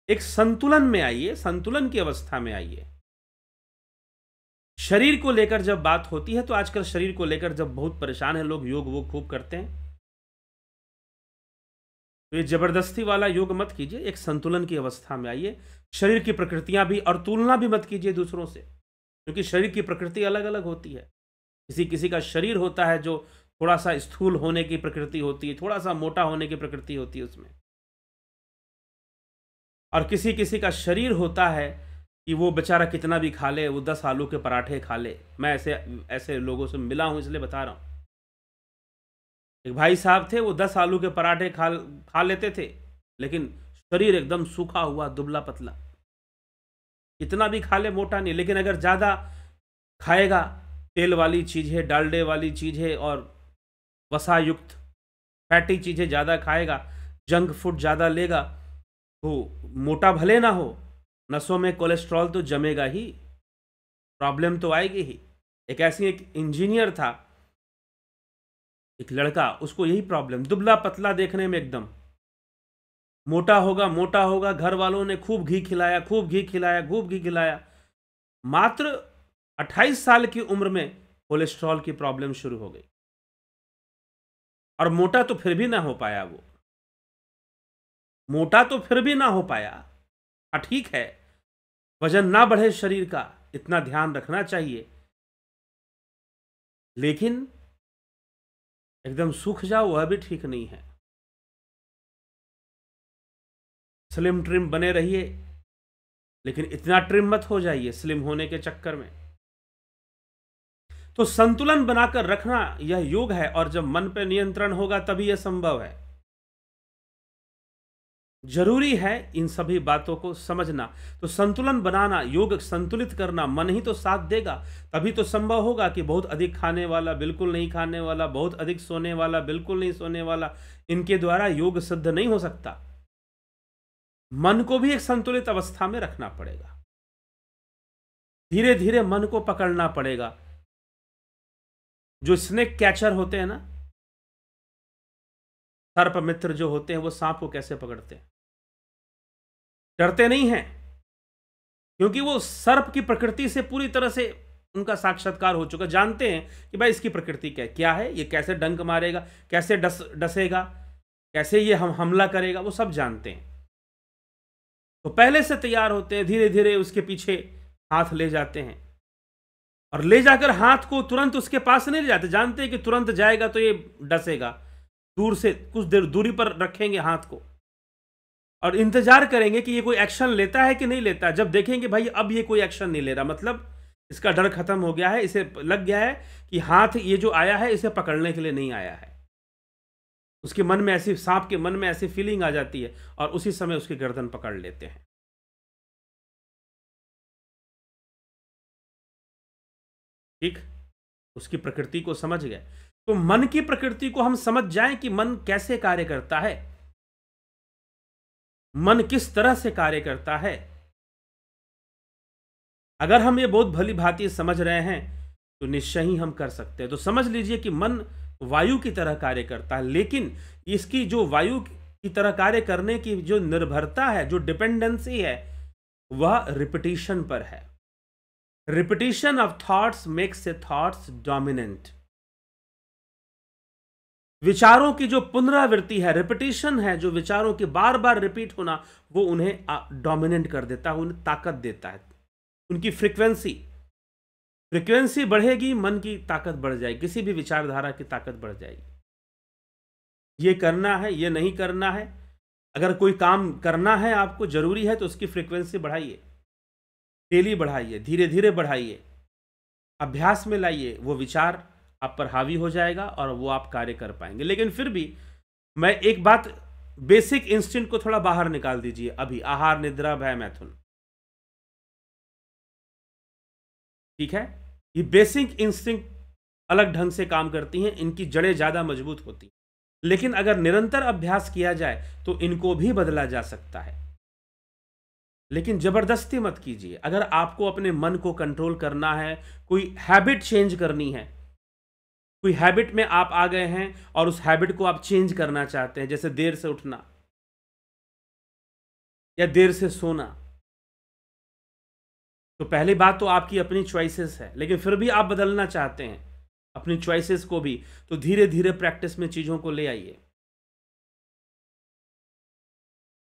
Speaker 1: एक संतुलन में आइए, संतुलन की अवस्था में आइए। शरीर को लेकर जब बात होती है तो आजकल शरीर को लेकर जब बहुत परेशान है लोग, योग वो खूब करते हैं, तो ये जबरदस्ती वाला योग मत कीजिए, एक संतुलन की अवस्था में आइए। शरीर की प्रकृतियां भी, और तुलना भी मत कीजिए दूसरों से, क्योंकि शरीर की प्रकृति अलग अलग होती है। किसी किसी का शरीर होता है जो थोड़ा सा स्थूल होने की प्रकृति होती है, थोड़ा सा मोटा होने की प्रकृति होती है उसमें, और किसी किसी का शरीर होता है कि वो बेचारा कितना भी खा ले, वो 10 आलू के पराठे खा ले। मैं ऐसे ऐसे लोगों से मिला हूं, इसलिए बता रहा हूं। एक भाई साहब थे, वो 10 आलू के पराठे खा लेते थे, लेकिन शरीर एकदम सूखा हुआ, दुबला पतला। कितना भी खा ले, मोटा नहीं, लेकिन अगर ज़्यादा खाएगा, तेल वाली चीज़ें, डालडे वाली चीज़ें और वसा युक्त फैटी चीज़ें ज़्यादा खाएगा, जंक फूड ज़्यादा लेगा, तो मोटा भले ना हो, नसों में कोलेस्ट्रॉल तो जमेगा ही, प्रॉब्लम तो आएगी ही। एक इंजीनियर था, एक लड़का, उसको यही प्रॉब्लम, दुबला पतला देखने में एकदम, मोटा होगा मोटा होगा, घर वालों ने खूब घी खिलाया, खूब घी खिलाया, खूब घी खिलाया, मात्र 28 साल की उम्र में कोलेस्ट्रॉल की प्रॉब्लम शुरू हो गई, और मोटा तो फिर भी ना हो पाया, वो मोटा तो फिर भी ना हो पाया। हाँ ठीक है, वजन ना बढ़े शरीर का, इतना ध्यान रखना चाहिए, लेकिन एकदम सूख जाओ वह भी ठीक नहीं है। स्लिम ट्रिम बने रहिए, लेकिन इतना ट्रिम मत हो जाइए स्लिम होने के चक्कर में। तो संतुलन बनाकर रखना यह योग है, और जब मन पर नियंत्रण होगा तभी यह संभव है। जरूरी है इन सभी बातों को समझना। तो संतुलन बनाना, योग संतुलित करना, मन ही तो साथ देगा, तभी तो संभव होगा कि बहुत अधिक खाने वाला, बिल्कुल नहीं खाने वाला, बहुत अधिक सोने वाला, बिल्कुल नहीं सोने वाला, इनके द्वारा योग सिद्ध नहीं हो सकता। मन को भी एक संतुलित अवस्था में रखना पड़ेगा, धीरे धीरे मन को पकड़ना पड़ेगा। जो स्नेक कैचर होते हैं ना, सर्प मित्र जो होते हैं, वो सांप को कैसे पकड़ते हैं? डरते नहीं हैं, क्योंकि वो सर्प की प्रकृति से पूरी तरह से उनका साक्षात्कार हो चुका, जानते हैं कि भाई इसकी प्रकृति क्या है, ये कैसे डंक मारेगा, कैसे डसेगा, कैसे ये हम हमला करेगा, वो सब जानते हैं। तो पहले से तैयार होते हैं, धीरे धीरे उसके पीछे हाथ ले जाते हैं, और ले जाकर हाथ को तुरंत उसके पास नहीं ले जाते, जानते हैं कि तुरंत जाएगा तो ये डसेगा। दूर से कुछ देर दूरी पर रखेंगे हाथ को, और इंतजार करेंगे कि ये कोई एक्शन लेता है कि नहीं लेता। जब देखेंगे भाई अब ये कोई एक्शन नहीं ले रहा, मतलब इसका डर खत्म हो गया है, इसे लग गया है कि हाथ ये जो आया है इसे पकड़ने के लिए नहीं आया है, उसके मन में ऐसी, सांप के मन में ऐसी फीलिंग आ जाती है, और उसी समय उसकी गर्दन पकड़ लेते हैं। ठीक, उसकी प्रकृति को समझ गए। तो मन की प्रकृति को हम समझ जाएं कि मन कैसे कार्य करता है, मन किस तरह से कार्य करता है। अगर हम ये बहुत भली भांति समझ रहे हैं तो निश्चय ही हम कर सकते हैं। तो समझ लीजिए कि मन वायु की तरह कार्य करता है, लेकिन इसकी जो वायु की तरह कार्य करने की जो निर्भरता है, जो डिपेंडेंसी है, वह रिपीटिशन पर है। Repetition of thoughts makes a thoughts dominant. विचारों की जो पुनरावृत्ति है, रिपीटिशन है, जो विचारों की बार बार रिपीट होना, वो उन्हें डोमिनेट कर देता है, उन्हें ताकत देता है। उनकी फ्रीक्वेंसी बढ़ेगी, मन की ताकत बढ़ जाएगी, किसी भी विचारधारा की ताकत बढ़ जाएगी। ये करना है, ये नहीं करना है, अगर कोई काम करना है आपको, जरूरी है, तो उसकी फ्रीक्वेंसी बढ़ाइए, डेली बढ़ाइए, धीरे धीरे बढ़ाइए, अभ्यास में लाइए, वो विचार आप पर हावी हो जाएगा और वो आप कार्य कर पाएंगे। लेकिन फिर भी मैं एक बात, बेसिक इंस्टिंक्ट को थोड़ा बाहर निकाल दीजिए अभी, आहार, निद्रा, भय, मैथुन, ठीक है? ये बेसिक इंस्टिंक्ट अलग ढंग से काम करती हैं, इनकी जड़ें ज्यादा मजबूत होती हैं, लेकिन अगर निरंतर अभ्यास किया जाए तो इनको भी बदला जा सकता है। लेकिन जबरदस्ती मत कीजिए। अगर आपको अपने मन को कंट्रोल करना है, कोई हैबिट चेंज करनी है, कोई हैबिट में आप आ गए हैं और उस हैबिट को आप चेंज करना चाहते हैं, जैसे देर से उठना या देर से सोना, तो पहली बात तो आपकी अपनी चॉइसेस है, लेकिन फिर भी आप बदलना चाहते हैं अपनी चॉइसेस को भी, तो धीरे धीरे प्रैक्टिस में चीजों को ले आइए।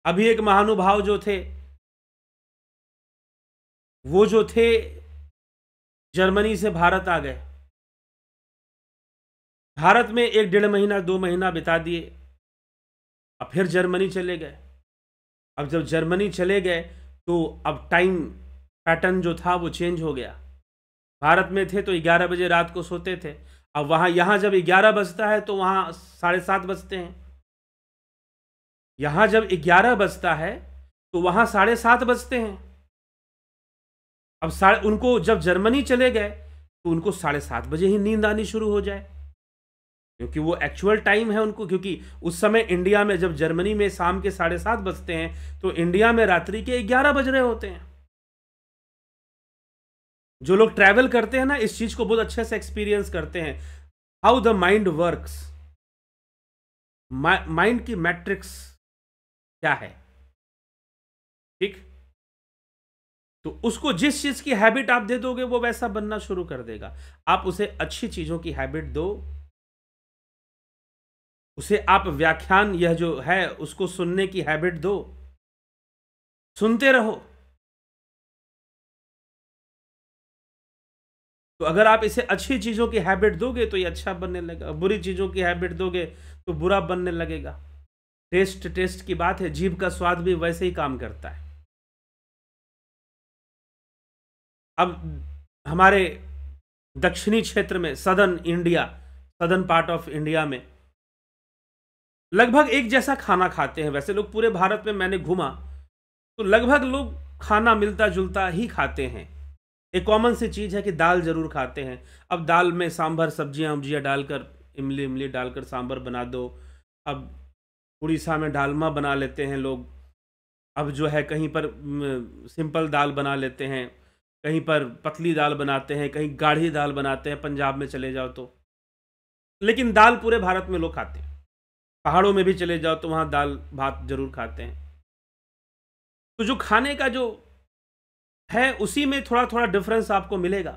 Speaker 1: अभी एक महानुभाव जो थे, वो जो थे जर्मनी से भारत आ गए, भारत में 1-1.5 महीना 2 महीना बिता दिए, अब फिर जर्मनी चले गए। अब जब जर्मनी चले गए तो अब टाइम पैटर्न जो था वो चेंज हो गया। भारत में थे तो 11 बजे रात को सोते थे, अब वहां, यहां जब 11 बजता है तो वहां 7:30 बजते हैं। यहां जब 11 बजता है तो वहां 7:30 बजते हैं। अब उनको जब जर्मनी चले गए तो उनको 7:30 बजे ही नींद आनी शुरू हो जाए, क्योंकि वो एक्चुअल टाइम है उनको, क्योंकि उस समय इंडिया में जब जर्मनी में शाम के 7:30 बजते हैं तो इंडिया में रात्रि के 11 बज रहे होते हैं। जो लोग ट्रैवल करते हैं ना, इस चीज को बहुत अच्छे से एक्सपीरियंस करते हैं, how the mind works, mind की मैट्रिक्स क्या है, ठीक? तो उसको जिस चीज की हैबिट आप दे दोगे वो वैसा बनना शुरू कर देगा। आप उसे अच्छी चीजों की हैबिट दो, उसे आप व्याख्यान यह जो है उसको सुनने की हैबिट दो, सुनते रहो। तो अगर आप इसे अच्छी चीजों की हैबिट दोगे तो ये अच्छा बनने लगेगा, बुरी चीजों की हैबिट दोगे तो बुरा बनने लगेगा। टेस्ट की बात है, जीभ का स्वाद भी वैसे ही काम करता है। अब हमारे दक्षिणी क्षेत्र में, सदर्न पार्ट ऑफ इंडिया में लगभग एक जैसा खाना खाते हैं। वैसे लोग पूरे भारत में मैंने घूमा तो लगभग लोग खाना मिलता जुलता ही खाते हैं। एक कॉमन सी चीज है कि दाल जरूर खाते हैं। अब दाल में सांभर, सब्जियां उब्जियां डालकर, इमली डालकर सांभर बना दो। अब उड़ीसा में डालमा बना लेते हैं लोग। अब जो है कहीं पर सिंपल दाल बना लेते हैं, कहीं पर पतली दाल बनाते हैं, कहीं गाढ़ी दाल बनाते हैं, पंजाब में चले जाओ तो। लेकिन दाल पूरे भारत में लोग खाते हैं। पहाड़ों में भी चले जाओ तो वहाँ दाल भात जरूर खाते हैं। तो जो खाने का जो है उसी में थोड़ा थोड़ा डिफरेंस आपको मिलेगा,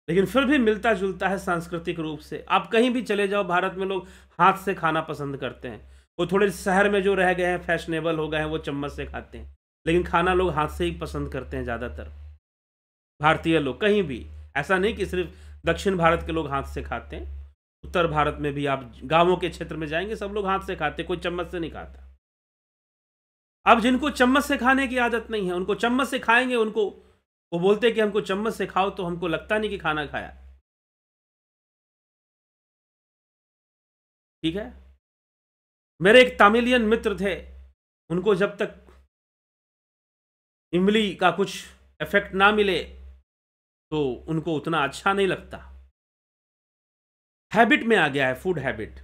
Speaker 1: लेकिन फिर भी मिलता जुलता है सांस्कृतिक रूप से। आप कहीं भी चले जाओ, भारत में लोग हाथ से खाना पसंद करते हैं। वो थोड़े शहर में जो रह गए हैं, फैशनेबल हो गए हैं, वो चम्मच से खाते हैं, लेकिन खाना लोग हाथ से ही पसंद करते हैं ज़्यादातर भारतीय लोग। कहीं भी ऐसा नहीं कि सिर्फ दक्षिण भारत के लोग हाथ से खाते हैं, उत्तर भारत में भी आप गांवों के क्षेत्र में जाएंगे, सब लोग हाथ से खाते, कोई चम्मच से नहीं खाता। अब जिनको चम्मच से खाने की आदत नहीं है, उनको चम्मच से खाएंगे, उनको वो बोलते हैं कि हमको चम्मच से खाओ, तो हमको लगता नहीं कि खाना खाया। ठीक है, मेरे एक तमिलियन मित्र थे, उनको जब तक इमली का कुछ इफेक्ट ना मिले तो उनको उतना अच्छा नहीं लगता। हैबिट में आ गया है, फूड हैबिट।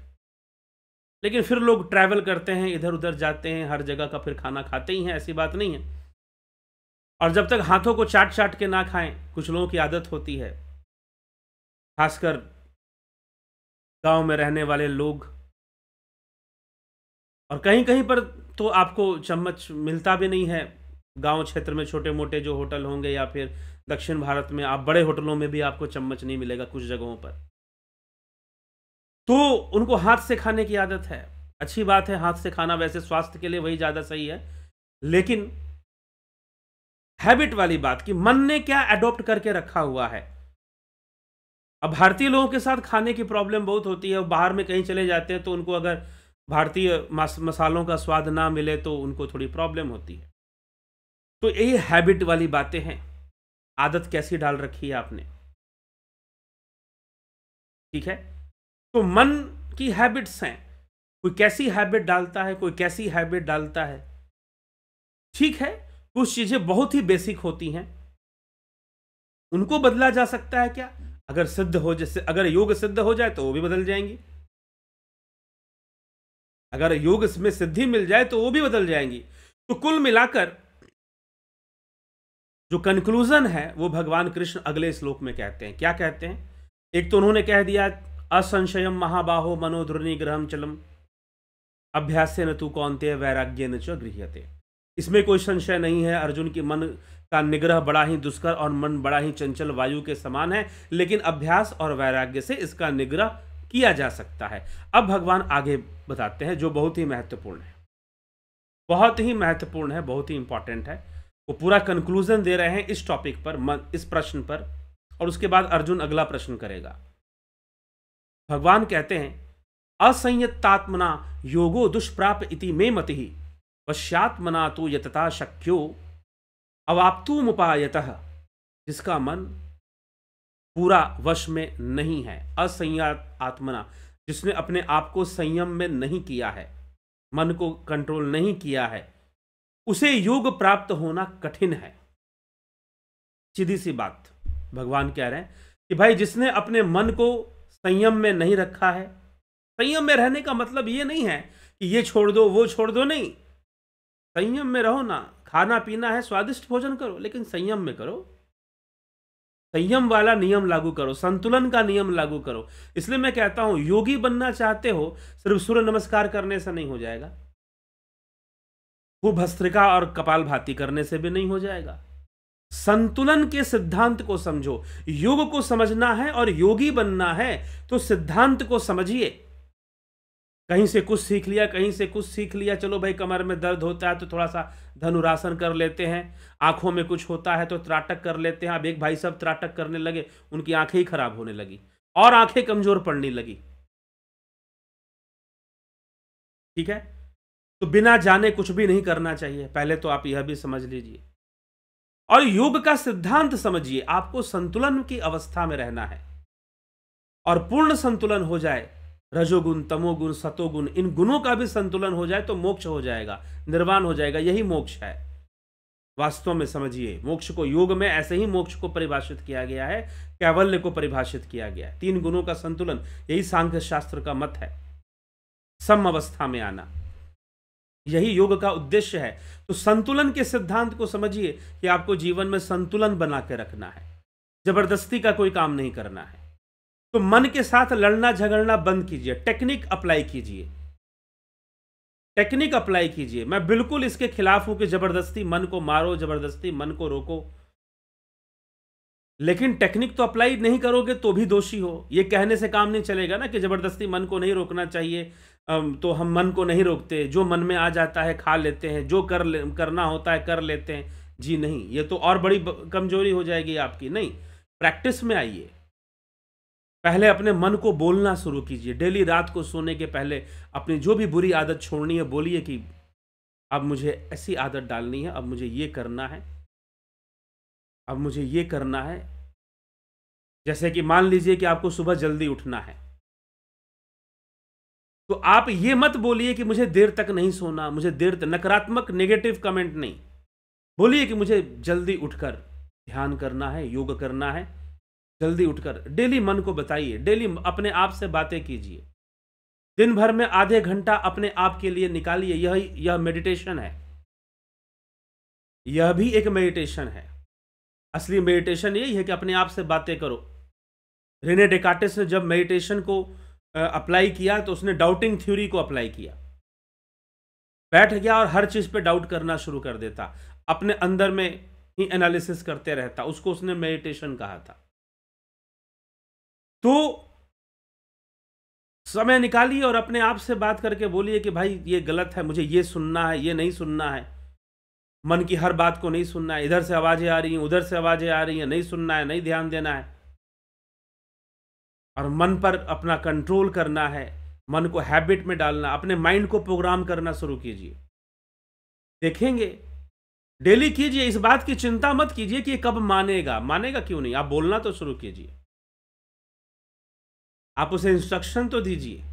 Speaker 1: लेकिन फिर लोग ट्रैवल करते हैं, इधर उधर जाते हैं, हर जगह का फिर खाना खाते ही हैं, ऐसी बात नहीं है। और जब तक हाथों को चाट चाट के ना खाएं, कुछ लोगों की आदत होती है, खासकर गांव में रहने वाले लोग। और कहीं कहीं पर तो आपको चम्मच मिलता भी नहीं है। गांव क्षेत्र में छोटे मोटे जो होटल होंगे, या फिर दक्षिण भारत में आप बड़े होटलों में भी आपको चम्मच नहीं मिलेगा कुछ जगहों पर। तो उनको हाथ से खाने की आदत है। अच्छी बात है, हाथ से खाना वैसे स्वास्थ्य के लिए वही ज़्यादा सही है, लेकिन हैबिट वाली बात कि मन ने क्या अडॉप्ट करके रखा हुआ है। अब भारतीय लोगों के साथ खाने की प्रॉब्लम बहुत होती है। बाहर में कहीं चले जाते हैं तो उनको अगर भारतीय मसालों का स्वाद ना मिले तो उनको थोड़ी प्रॉब्लम होती है। तो ये हैबिट वाली बातें हैं। आदत कैसी डाल रखी है आपने, ठीक है। तो मन की हैबिट्स हैं, कोई कैसी हैबिट डालता है, कोई कैसी हैबिट डालता है, ठीक है। कुछ चीजें बहुत ही बेसिक होती हैं, उनको बदला जा सकता है क्या, अगर सिद्ध हो, जैसे अगर योग सिद्ध हो जाए तो वो भी बदल जाएंगी। अगर योग में सिद्धि मिल जाए तो वो भी बदल जाएंगी। तो कुल मिलाकर जो कंक्लूजन है वो भगवान कृष्ण अगले श्लोक में कहते हैं। क्या कहते हैं? एक तो उन्होंने कह दिया असंशयम महाबाहो मनोधुर्नि ग्रहम चलम अभ्यासे न तू कौन्तेय वैराग्य न च गृह्यते। इसमें कोई संशय नहीं है, अर्जुन की मन का निग्रह बड़ा ही दुष्कर और मन बड़ा ही चंचल वायु के समान है, लेकिन अभ्यास और वैराग्य से इसका निग्रह किया जा सकता है। अब भगवान आगे बताते हैं जो बहुत ही महत्वपूर्ण है, बहुत ही महत्वपूर्ण है, बहुत ही इंपॉर्टेंट है। वो पूरा कंक्लूजन दे रहे हैं इस टॉपिक पर, इस प्रश्न पर, और उसके बाद अर्जुन अगला प्रश्न करेगा। भगवान कहते हैं असंयत्तात्मना योगो दुष्प्राप इति मे मतिः वश्यात्मना तो यतता शक्यो अवाप्तुमुपायतः। जिसका मन पूरा वश में नहीं है, असंयत आत्मना, जिसने अपने आप को संयम में नहीं किया है, मन को कंट्रोल नहीं किया है, उसे योग प्राप्त होना कठिन है। सीधी सी बात भगवान कह रहे हैं कि भाई जिसने अपने मन को संयम में नहीं रखा है, संयम में रहने का मतलब ये नहीं है कि ये छोड़ दो वो छोड़ दो, नहीं, संयम में रहो ना, खाना पीना है, स्वादिष्ट भोजन करो, लेकिन संयम में करो, संयम वाला नियम लागू करो, संतुलन का नियम लागू करो। इसलिए मैं कहता हूं योगी बनना चाहते हो, सिर्फ सूर्य नमस्कार करने से नहीं हो जाएगा, खूब भस्त्रिका और कपालभाति करने से भी नहीं हो जाएगा। संतुलन के सिद्धांत को समझो, योग को समझना है और योगी बनना है तो सिद्धांत को समझिए। कहीं से कुछ सीख लिया, कहीं से कुछ सीख लिया, चलो भाई कमर में दर्द होता है तो थोड़ा सा धनुरासन कर लेते हैं, आंखों में कुछ होता है तो त्राटक कर लेते हैं। अब एक भाई साहब त्राटक करने लगे, उनकी आंखें ही खराब होने लगी और आंखें कमजोर पड़ने लगी, ठीक है। तो बिना जाने कुछ भी नहीं करना चाहिए, पहले तो आप यह भी समझ लीजिए। और योग का सिद्धांत समझिए, आपको संतुलन की अवस्था में रहना है, और पूर्ण संतुलन हो जाए, रजोगुण तमोगुण सतोगुण इन गुणों का भी संतुलन हो जाए तो मोक्ष हो जाएगा, निर्वाण हो जाएगा। यही मोक्ष है वास्तव में, समझिए। मोक्ष को योग में ऐसे ही मोक्ष को परिभाषित किया गया है, कैवल्य को परिभाषित किया गया है, 3 गुणों का संतुलन, यही सांख्य शास्त्र का मत है, सम अवस्था में आना, यही योग का उद्देश्य है। तो संतुलन के सिद्धांत को समझिए कि आपको जीवन में संतुलन बना के रखना है, जबरदस्ती का कोई काम नहीं करना है। तो मन के साथ लड़ना झगड़ना बंद कीजिए, टेक्निक अप्लाई कीजिए, टेक्निक अप्लाई कीजिए। मैं बिल्कुल इसके खिलाफ हूं कि जबरदस्ती मन को मारो, जबरदस्ती मन को रोको, लेकिन टेक्निक तो अप्लाई नहीं करोगे तो भी दोषी हो। यह कहने से काम नहीं चलेगा ना कि जबरदस्ती मन को नहीं रोकना चाहिए, तो हम मन को नहीं रोकते, जो मन में आ जाता है खा लेते हैं, जो करना होता है कर लेते हैं। जी नहीं, ये तो और बड़ी कमजोरी हो जाएगी आपकी। नहीं, प्रैक्टिस में आइए, पहले अपने मन को बोलना शुरू कीजिए। डेली रात को सोने के पहले अपनी जो भी बुरी आदत छोड़नी है, बोलिए कि अब मुझे ऐसी आदत डालनी है, अब मुझे ये करना है, अब मुझे ये करना है। जैसे कि मान लीजिए कि आपको सुबह जल्दी उठना है, तो आप ये मत बोलिए कि मुझे देर तक नहीं सोना, मुझे देर तक, नकारात्मक नेगेटिव कमेंट नहीं बोलिए कि मुझे जल्दी उठकर ध्यान करना है, योग करना है, जल्दी उठकर। डेली मन को बताइए, डेली अपने आप से बातें कीजिए, दिन भर में आधे घंटा अपने आप के लिए निकालिए। यह मेडिटेशन है, यह भी एक मेडिटेशन है। असली मेडिटेशन यही है कि अपने आप से बातें करो। रेने डेकार्टेस ने जब मेडिटेशन को अप्लाई किया तो उसने डाउटिंग थ्योरी को अप्लाई किया, बैठ गया और हर चीज पे डाउट करना शुरू कर देता, अपने अंदर में ही एनालिसिस करते रहता, उसको उसने मेडिटेशन कहा था। तो समय निकालिए और अपने आप से बात करके बोलिए कि भाई ये गलत है, मुझे ये सुनना है, ये नहीं सुनना है। मन की हर बात को नहीं सुनना है, इधर से आवाजें आ रही हैं, उधर से आवाजें आ रही हैं, नहीं सुनना है, नहीं ध्यान देना है। और मन पर अपना कंट्रोल करना है, मन को हैबिट में डालना, अपने माइंड को प्रोग्राम करना शुरू कीजिए। देखेंगे, डेली कीजिए, इस बात की चिंता मत कीजिए कि ये कब मानेगा। मानेगा क्यों नहीं, आप बोलना तो शुरू कीजिए, आप उसे इंस्ट्रक्शन तो दीजिए।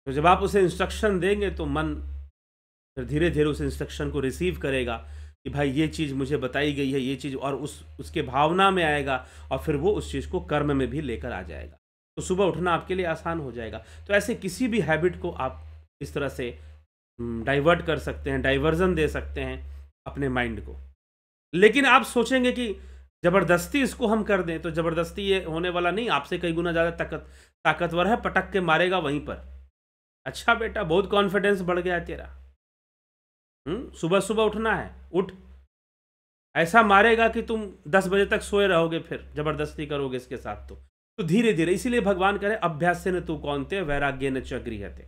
Speaker 1: तो जब आप उसे इंस्ट्रक्शन देंगे तो मन फिर धीरे धीरे उस इंस्ट्रक्शन को रिसीव करेगा कि भाई ये चीज़ मुझे बताई गई है, ये चीज़, और उसके भावना में आएगा और फिर वो उस चीज़ को कर्म में भी लेकर आ जाएगा। तो सुबह उठना आपके लिए आसान हो जाएगा। तो ऐसे किसी भी हैबिट को आप इस तरह से डाइवर्ट कर सकते हैं, डाइवर्जन दे सकते हैं अपने माइंड को। लेकिन आप सोचेंगे कि ज़बरदस्ती इसको हम कर दें, तो ज़बरदस्ती ये होने वाला नहीं, आपसे कई गुना ज़्यादा ताकतवर है, पटक के मारेगा वहीं पर। अच्छा बेटा, बहुत कॉन्फिडेंस बढ़ गया है तेरा, सुबह सुबह उठना है, उठ। ऐसा मारेगा कि तुम 10 बजे तक सोए रहोगे, फिर जबरदस्ती करोगे इसके साथ। तो धीरे धीरे, इसीलिए भगवान कह रहे अभ्यास से न तू कौनते वैराग्य न च गृह्यते।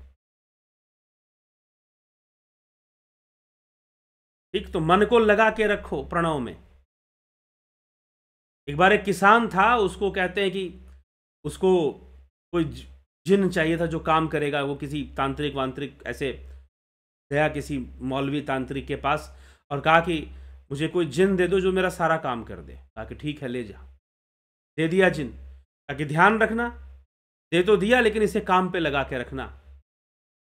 Speaker 1: ठीक, तो मन को लगा के रखो प्रणव में। एक बार एक किसान था, उसको कहते हैं कि उसको कोई जिन चाहिए था जो काम करेगा। वो किसी तांत्रिक वांत्रिक ऐसे गया किसी मौलवी तांत्रिक के पास और कहा कि मुझे कोई जिन दे दो जो मेरा सारा काम कर दे। कहा कि ठीक है, ले जा। दे दिया जिन, ताकि ध्यान रखना, दे तो दिया लेकिन इसे काम पे लगा के रखना।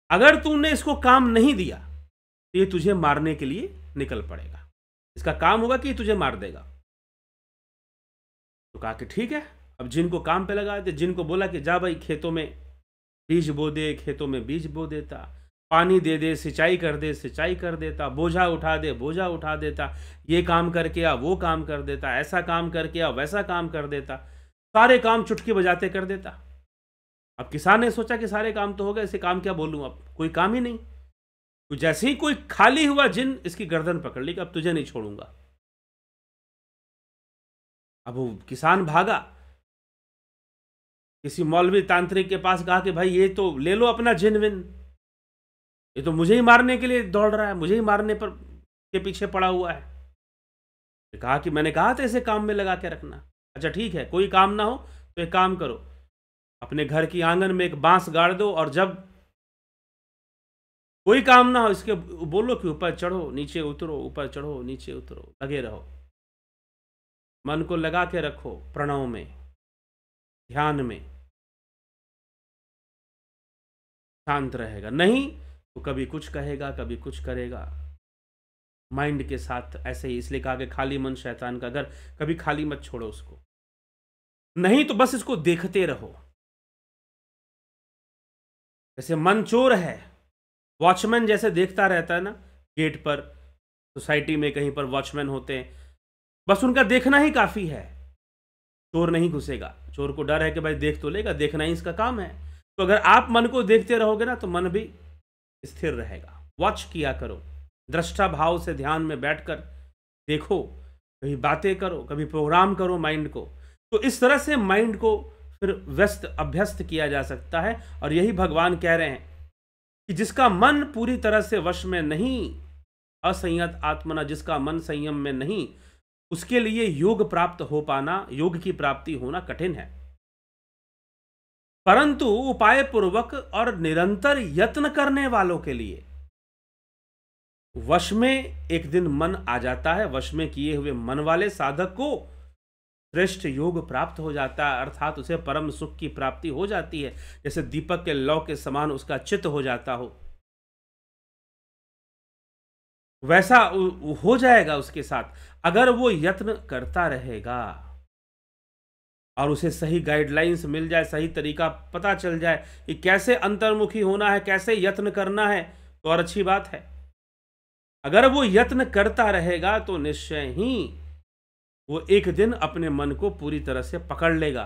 Speaker 1: अगर तूने इसको काम नहीं दिया तो ये तुझे मारने के लिए निकल पड़ेगा। इसका काम होगा कि तुझे मार देगा। तो कहा कि ठीक है। अब जिन को काम पे लगा दे। जिन को बोला कि जा भाई खेतों में बीज बो दे, खेतों में बीज बो देता, पानी दे दे, सिंचाई कर दे, सिंचाई कर देता, बोझा उठा दे, बोझा उठा देता, ये काम करके आ, वो काम कर देता, ऐसा काम करके आ, वैसा काम कर देता, सारे काम चुटकी बजाते कर देता। अब किसान ने सोचा कि सारे काम तो हो गए, इसे काम क्या बोलूं, अब कोई काम ही नहीं। तो जैसे ही कोई खाली हुआ जिन इसकी गर्दन पकड़ ली कि अब तुझे नहीं छोड़ूंगा। अब वो किसान भागा, किसी मौलवी तांत्रिक के पास, कहा कि भाई ये तो ले लो अपना जिन विन, ये तो मुझे ही मारने के लिए दौड़ रहा है, मुझे ही मारने पर के पीछे पड़ा हुआ है। कहा कि मैंने कहा था इसे काम में लगा के रखना। अच्छा ठीक है, कोई काम ना हो तो एक काम करो, अपने घर की आंगन में एक बांस गाड़ दो और जब कोई काम ना हो इसके बोलो कि ऊपर चढ़ो नीचे उतरो, ऊपर चढ़ो नीचे उतरो, लगे रहो। मन को लगा के रखो प्रणव में, ध्यान में, शांत रहेगा। नहीं तो कभी कुछ कहेगा, कभी कुछ करेगा। माइंड के साथ ऐसे ही, इसलिए कहा कि खाली मन शैतान का घर, कभी खाली मत छोड़ो उसको। नहीं तो बस इसको देखते रहो। जैसे मन चोर है, वॉचमैन जैसे देखता रहता है ना, गेट पर, सोसाइटी में कहीं पर वॉचमैन होते हैं, बस उनका देखना ही काफी है, चोर नहीं घुसेगा। चोर को डर है कि भाई देख तो लेगा, देखना ही इसका काम है। तो अगर आप मन को देखते रहोगे ना तो मन भी स्थिर रहेगा। वॉच किया करो, दृष्टा भाव से ध्यान में बैठकर देखो, कभी बातें करो, कभी प्रोग्राम करो माइंड को। तो इस तरह से माइंड को फिर व्यस्त अभ्यस्त किया जा सकता है। और यही भगवान कह रहे हैं कि जिसका मन पूरी तरह से वश में नहीं, असंयत आत्मना, जिसका मन संयम में नहीं, उसके लिए योग प्राप्त हो पाना, योग की प्राप्ति होना कठिन है। परंतु उपाय पूर्वक और निरंतर यत्न करने वालों के लिए वश में एक दिन मन आ जाता है। वश में किए हुए मन वाले साधक को श्रेष्ठ योग प्राप्त हो जाता है, अर्थात उसे परम सुख की प्राप्ति हो जाती है। जैसे दीपक के लौ के समान उसका चित्त हो जाता हो, वैसा हो जाएगा उसके साथ, अगर वो यत्न करता रहेगा और उसे सही गाइडलाइंस मिल जाए, सही तरीका पता चल जाए कि कैसे अंतर्मुखी होना है, कैसे यत्न करना है, तो और अच्छी बात है। अगर वो यत्न करता रहेगा तो निश्चय ही वो एक दिन अपने मन को पूरी तरह से पकड़ लेगा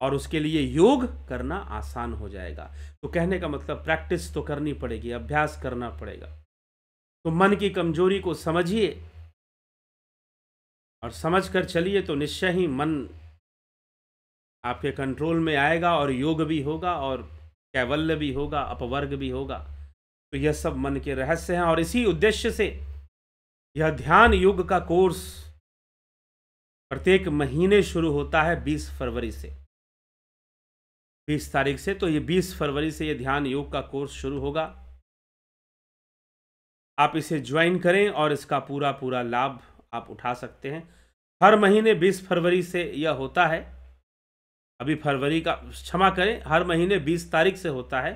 Speaker 1: और उसके लिए योग करना आसान हो जाएगा। तो कहने का मतलब प्रैक्टिस तो करनी पड़ेगी, अभ्यास करना पड़ेगा। तो मन की कमजोरी को समझिए और समझकर चलिए तो निश्चय ही मन आपके कंट्रोल में आएगा और योग भी होगा और कैवल्य भी होगा, अपवर्ग भी होगा। तो यह सब मन के रहस्य हैं और इसी उद्देश्य से यह ध्यान योग का कोर्स प्रत्येक महीने शुरू होता है 20 फरवरी से, 20 तारीख से। तो ये 20 फरवरी से ये ध्यान योग का कोर्स शुरू होगा। आप इसे ज्वाइन करें और इसका पूरा पूरा लाभ आप उठा सकते हैं। हर महीने 20 फरवरी से यह होता है। अभी फरवरी का, क्षमा करें, हर महीने 20 तारीख से होता है।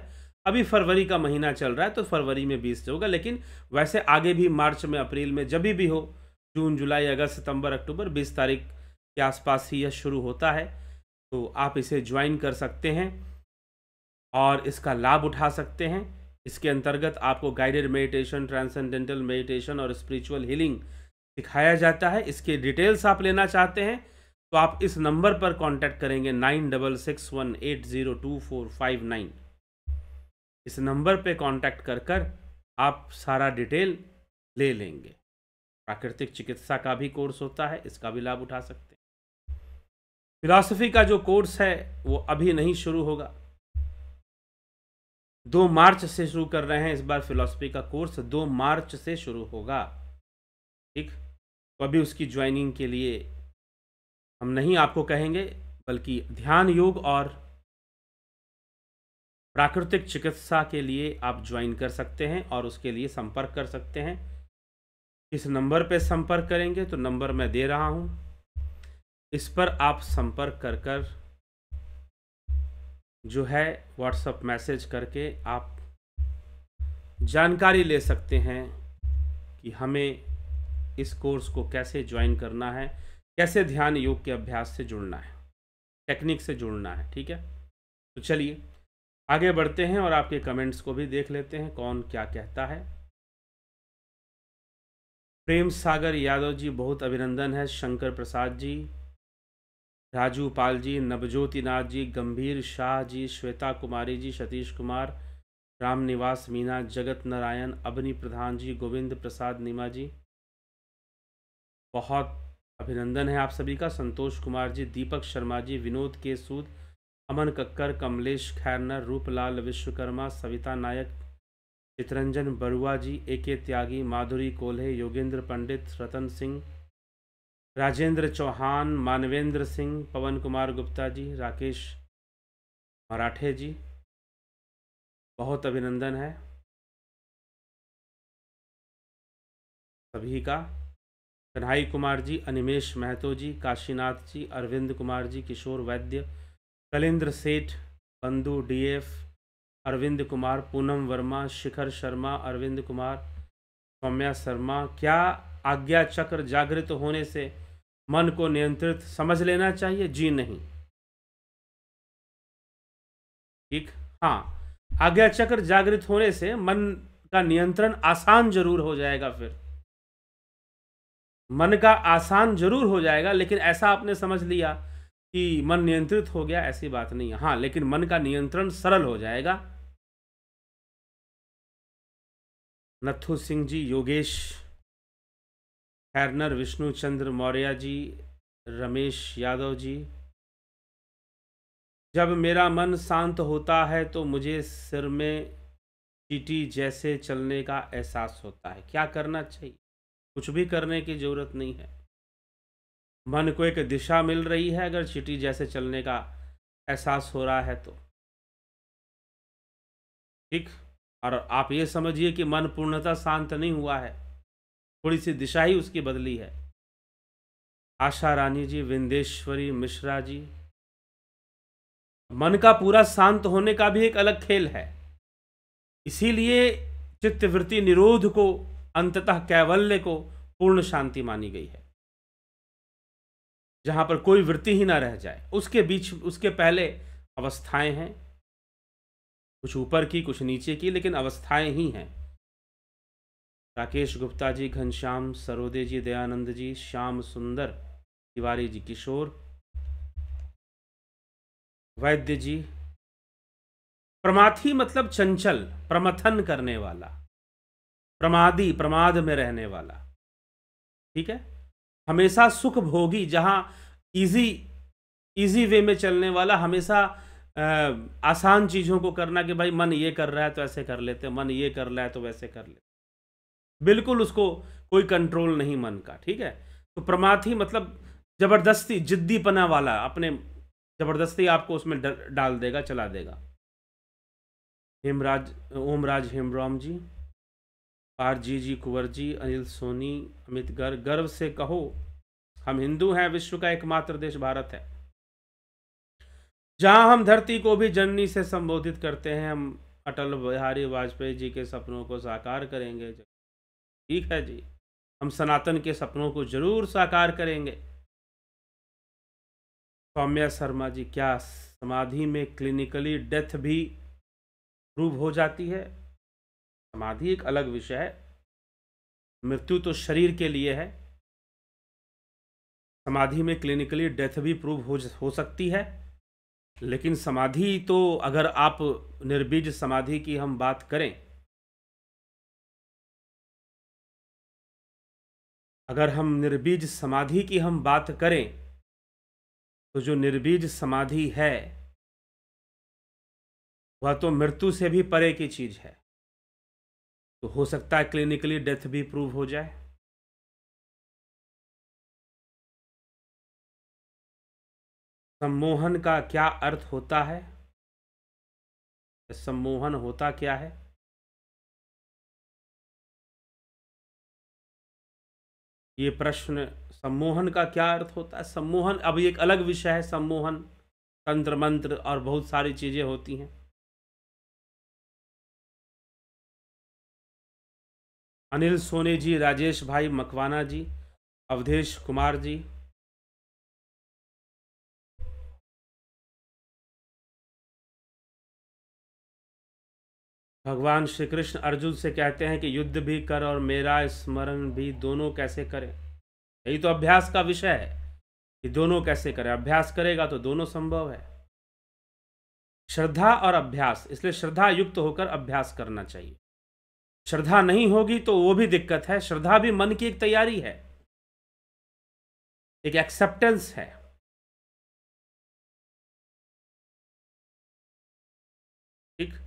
Speaker 1: अभी फरवरी का महीना चल रहा है तो फरवरी में 20 से होगा, लेकिन वैसे आगे भी मार्च में, अप्रैल में, जब भी हो, जून, जुलाई, अगस्त, सितंबर, अक्टूबर, 20 तारीख के आसपास ही यह शुरू होता है। तो आप इसे ज्वाइन कर सकते हैं और इसका लाभ उठा सकते हैं। इसके अंतर्गत आपको गाइडेड मेडिटेशन, ट्रांसेंडेंटल मेडिटेशन और स्पिरिचुअल हीलिंग सिखाया जाता है। इसके डिटेल्स आप लेना चाहते हैं तो आप इस नंबर पर कांटेक्ट करेंगे 9661802459। इस नंबर पे कांटेक्ट कर आप सारा डिटेल ले लेंगे। प्राकृतिक चिकित्सा का भी कोर्स होता है, इसका भी लाभ उठा सकते हैं। फिलॉसफी का जो कोर्स है वो अभी नहीं शुरू होगा, 2 मार्च से शुरू कर रहे हैं इस बार। फिलॉसफी का कोर्स 2 मार्च से शुरू होगा, ठीक। तो अभी उसकी ज्वाइनिंग के लिए हम नहीं आपको कहेंगे, बल्कि ध्यान योग और प्राकृतिक चिकित्सा के लिए आप ज्वाइन कर सकते हैं और उसके लिए संपर्क कर सकते हैं। इस नंबर पे संपर्क करेंगे तो नंबर मैं दे रहा हूं, इस पर आप संपर्क कर जो है व्हाट्सएप मैसेज करके आप जानकारी ले सकते हैं कि हमें इस कोर्स को कैसे ज्वाइन करना है, कैसे ध्यान योग के अभ्यास से जुड़ना है, टेक्निक से जुड़ना है, ठीक है। तो चलिए आगे बढ़ते हैं और आपके कमेंट्स को भी देख लेते हैं कौन क्या कहता है। प्रेम सागर यादव जी, बहुत अभिनंदन है। शंकर प्रसाद जी, राजू पाल जी, नवज्योति नाथ जी, गंभीर शाह जी, श्वेता कुमारी जी, सतीश कुमार, रामनिवास मीना, जगत नारायण, अबनी प्रधान जी, गोविंद प्रसाद नीमा जी, बहुत अभिनंदन है आप सभी का। संतोष कुमार जी, दीपक शर्मा जी, विनोद के सूद, अमन कक्कर, कमलेश खैरनर, रूपलाल विश्वकर्मा, सविता नायक, चितरंजन बरुआ जी, एके त्यागी, माधुरी कोल्हे, योगेंद्र पंडित, रतन सिंह, राजेंद्र चौहान, मानवेंद्र सिंह, पवन कुमार गुप्ता जी, राकेश मराठे जी, बहुत अभिनंदन है सभी का। कन्हई कुमार जी, अनिमेश महतो जी, काशीनाथ जी, अरविंद कुमार जी, किशोर वैद्य, कलेंद्र सेठ, बंधु डीएफ, अरविंद कुमार, पूनम वर्मा, शिखर शर्मा, अरविंद कुमार, सौम्या शर्मा। क्या आज्ञा चक्र जागृत होने से मन को नियंत्रित समझ लेना चाहिए? जी नहीं, ठीक। हाँ, आज्ञा चक्र जागृत होने से मन का नियंत्रण आसान जरूर हो जाएगा, फिर मन का आसान जरूर हो जाएगा, लेकिन ऐसा आपने समझ लिया कि मन नियंत्रित हो गया, ऐसी बात नहीं है। हाँ, लेकिन मन का नियंत्रण सरल हो जाएगा। नथु सिंह जी, योगेश खैरनर, विष्णु चंद्र मौर्य जी, रमेश यादव जी, जब मेरा मन शांत होता है तो मुझे सिर में चींटी जैसे चलने का एहसास होता है। क्या करना चाहिए? कुछ भी करने की जरूरत नहीं है। मन को एक दिशा मिल रही है, अगर चींटी जैसे चलने का एहसास हो रहा है तो, ठीक। और आप ये समझिए कि मन पूर्णतः शांत नहीं हुआ है, थोड़ी सी दिशा ही उसकी बदली है। आशा रानी जी, विंदेश्वरी मिश्रा जी, मन का पूरा शांत होने का भी एक अलग खेल है। इसीलिए चित्तवृत्ति निरोध को, अंततः कैवल्य को पूर्ण शांति मानी गई है, जहां पर कोई वृत्ति ही ना रह जाए। उसके बीच, उसके पहले अवस्थाएं हैं, कुछ ऊपर की कुछ नीचे की, लेकिन अवस्थाएं ही हैं। राकेश गुप्ता जी, घनश्याम सरोदे जी, दयानंद जी, श्याम सुंदर तिवारी जी, किशोर वैद्य जी। प्रमाथी मतलब चंचल, प्रमथन करने वाला, प्रमादी, प्रमाद में रहने वाला, ठीक है। हमेशा सुख भोगी, जहां इजी इजी वे में चलने वाला, हमेशा आसान चीज़ों को करना कि भाई मन ये कर रहा है तो ऐसे कर लेते, मन ये कर रहा है तो वैसे कर लेते, बिल्कुल उसको कोई कंट्रोल नहीं मन का। ठीक है, तो प्रमाथी मतलब जबरदस्ती, जिद्दीपना वाला, अपने जबरदस्ती आपको उसमें डाल देगा, चला देगा। हेमराज, ओमराज हेमराम जी, आर जी कुंवर जी, अनिल सोनी, अमित गर्ग, गर्व से कहो हम हिंदू हैं, विश्व का एकमात्र देश भारत है जहां हम धरती को भी जननी से संबोधित करते हैं। हम अटल बिहारी वाजपेयी जी के सपनों को साकार करेंगे। ठीक है जी, हम सनातन के सपनों को जरूर साकार करेंगे। सौम्या शर्मा जी, क्या समाधि में क्लिनिकली डेथ भी प्रूव हो जाती है? समाधि एक अलग विषय है, मृत्यु तो शरीर के लिए है। समाधि में क्लिनिकली डेथ भी प्रूव हो सकती है, लेकिन समाधि तो, अगर आप निर्बीज समाधि की हम बात करें, अगर हम निर्बीज समाधि की हम बात करें, तो जो निर्बीज समाधि है वह तो मृत्यु से भी परे की चीज है, तो हो सकता है क्लिनिकली डेथ भी प्रूव हो जाए। सम्मोहन का क्या अर्थ होता है? सम्मोहन होता क्या है? ये प्रश्न, सम्मोहन का क्या अर्थ होता है? सम्मोहन अब एक अलग विषय है। सम्मोहन, तंत्र मंत्र और बहुत सारी चीजें होती हैं। अनिल सोनी जी, राजेश भाई मकवाना जी, अवधेश कुमार जी, भगवान श्री कृष्ण अर्जुन से कहते हैं कि युद्ध भी कर और मेरा स्मरण भी, दोनों कैसे करें? यही तो अभ्यास का विषय है कि दोनों कैसे करें। अभ्यास करेगा तो दोनों संभव है। श्रद्धा और अभ्यास, इसलिए श्रद्धा युक्त होकर अभ्यास करना चाहिए। श्रद्धा नहीं होगी तो वो भी दिक्कत है। श्रद्धा भी मन की एक तैयारी है, एक एक्सेप्टेंस है। ठीक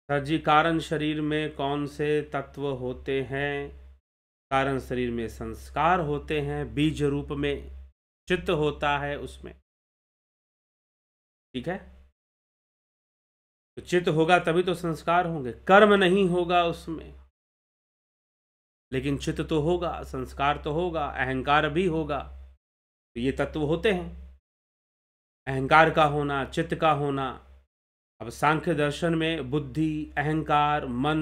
Speaker 1: सर जी, कारण शरीर में कौन से तत्व होते हैं? कारण शरीर में संस्कार होते हैं, बीज रूप में चित्त होता है उसमें। ठीक है, तो चित्त होगा तभी तो संस्कार होंगे। कर्म नहीं होगा उसमें, लेकिन चित्त तो होगा, संस्कार तो होगा, अहंकार भी होगा। तो ये तत्व होते हैं, अहंकार का होना, चित्त का होना। अब सांख्य दर्शन में बुद्धि, अहंकार, मन,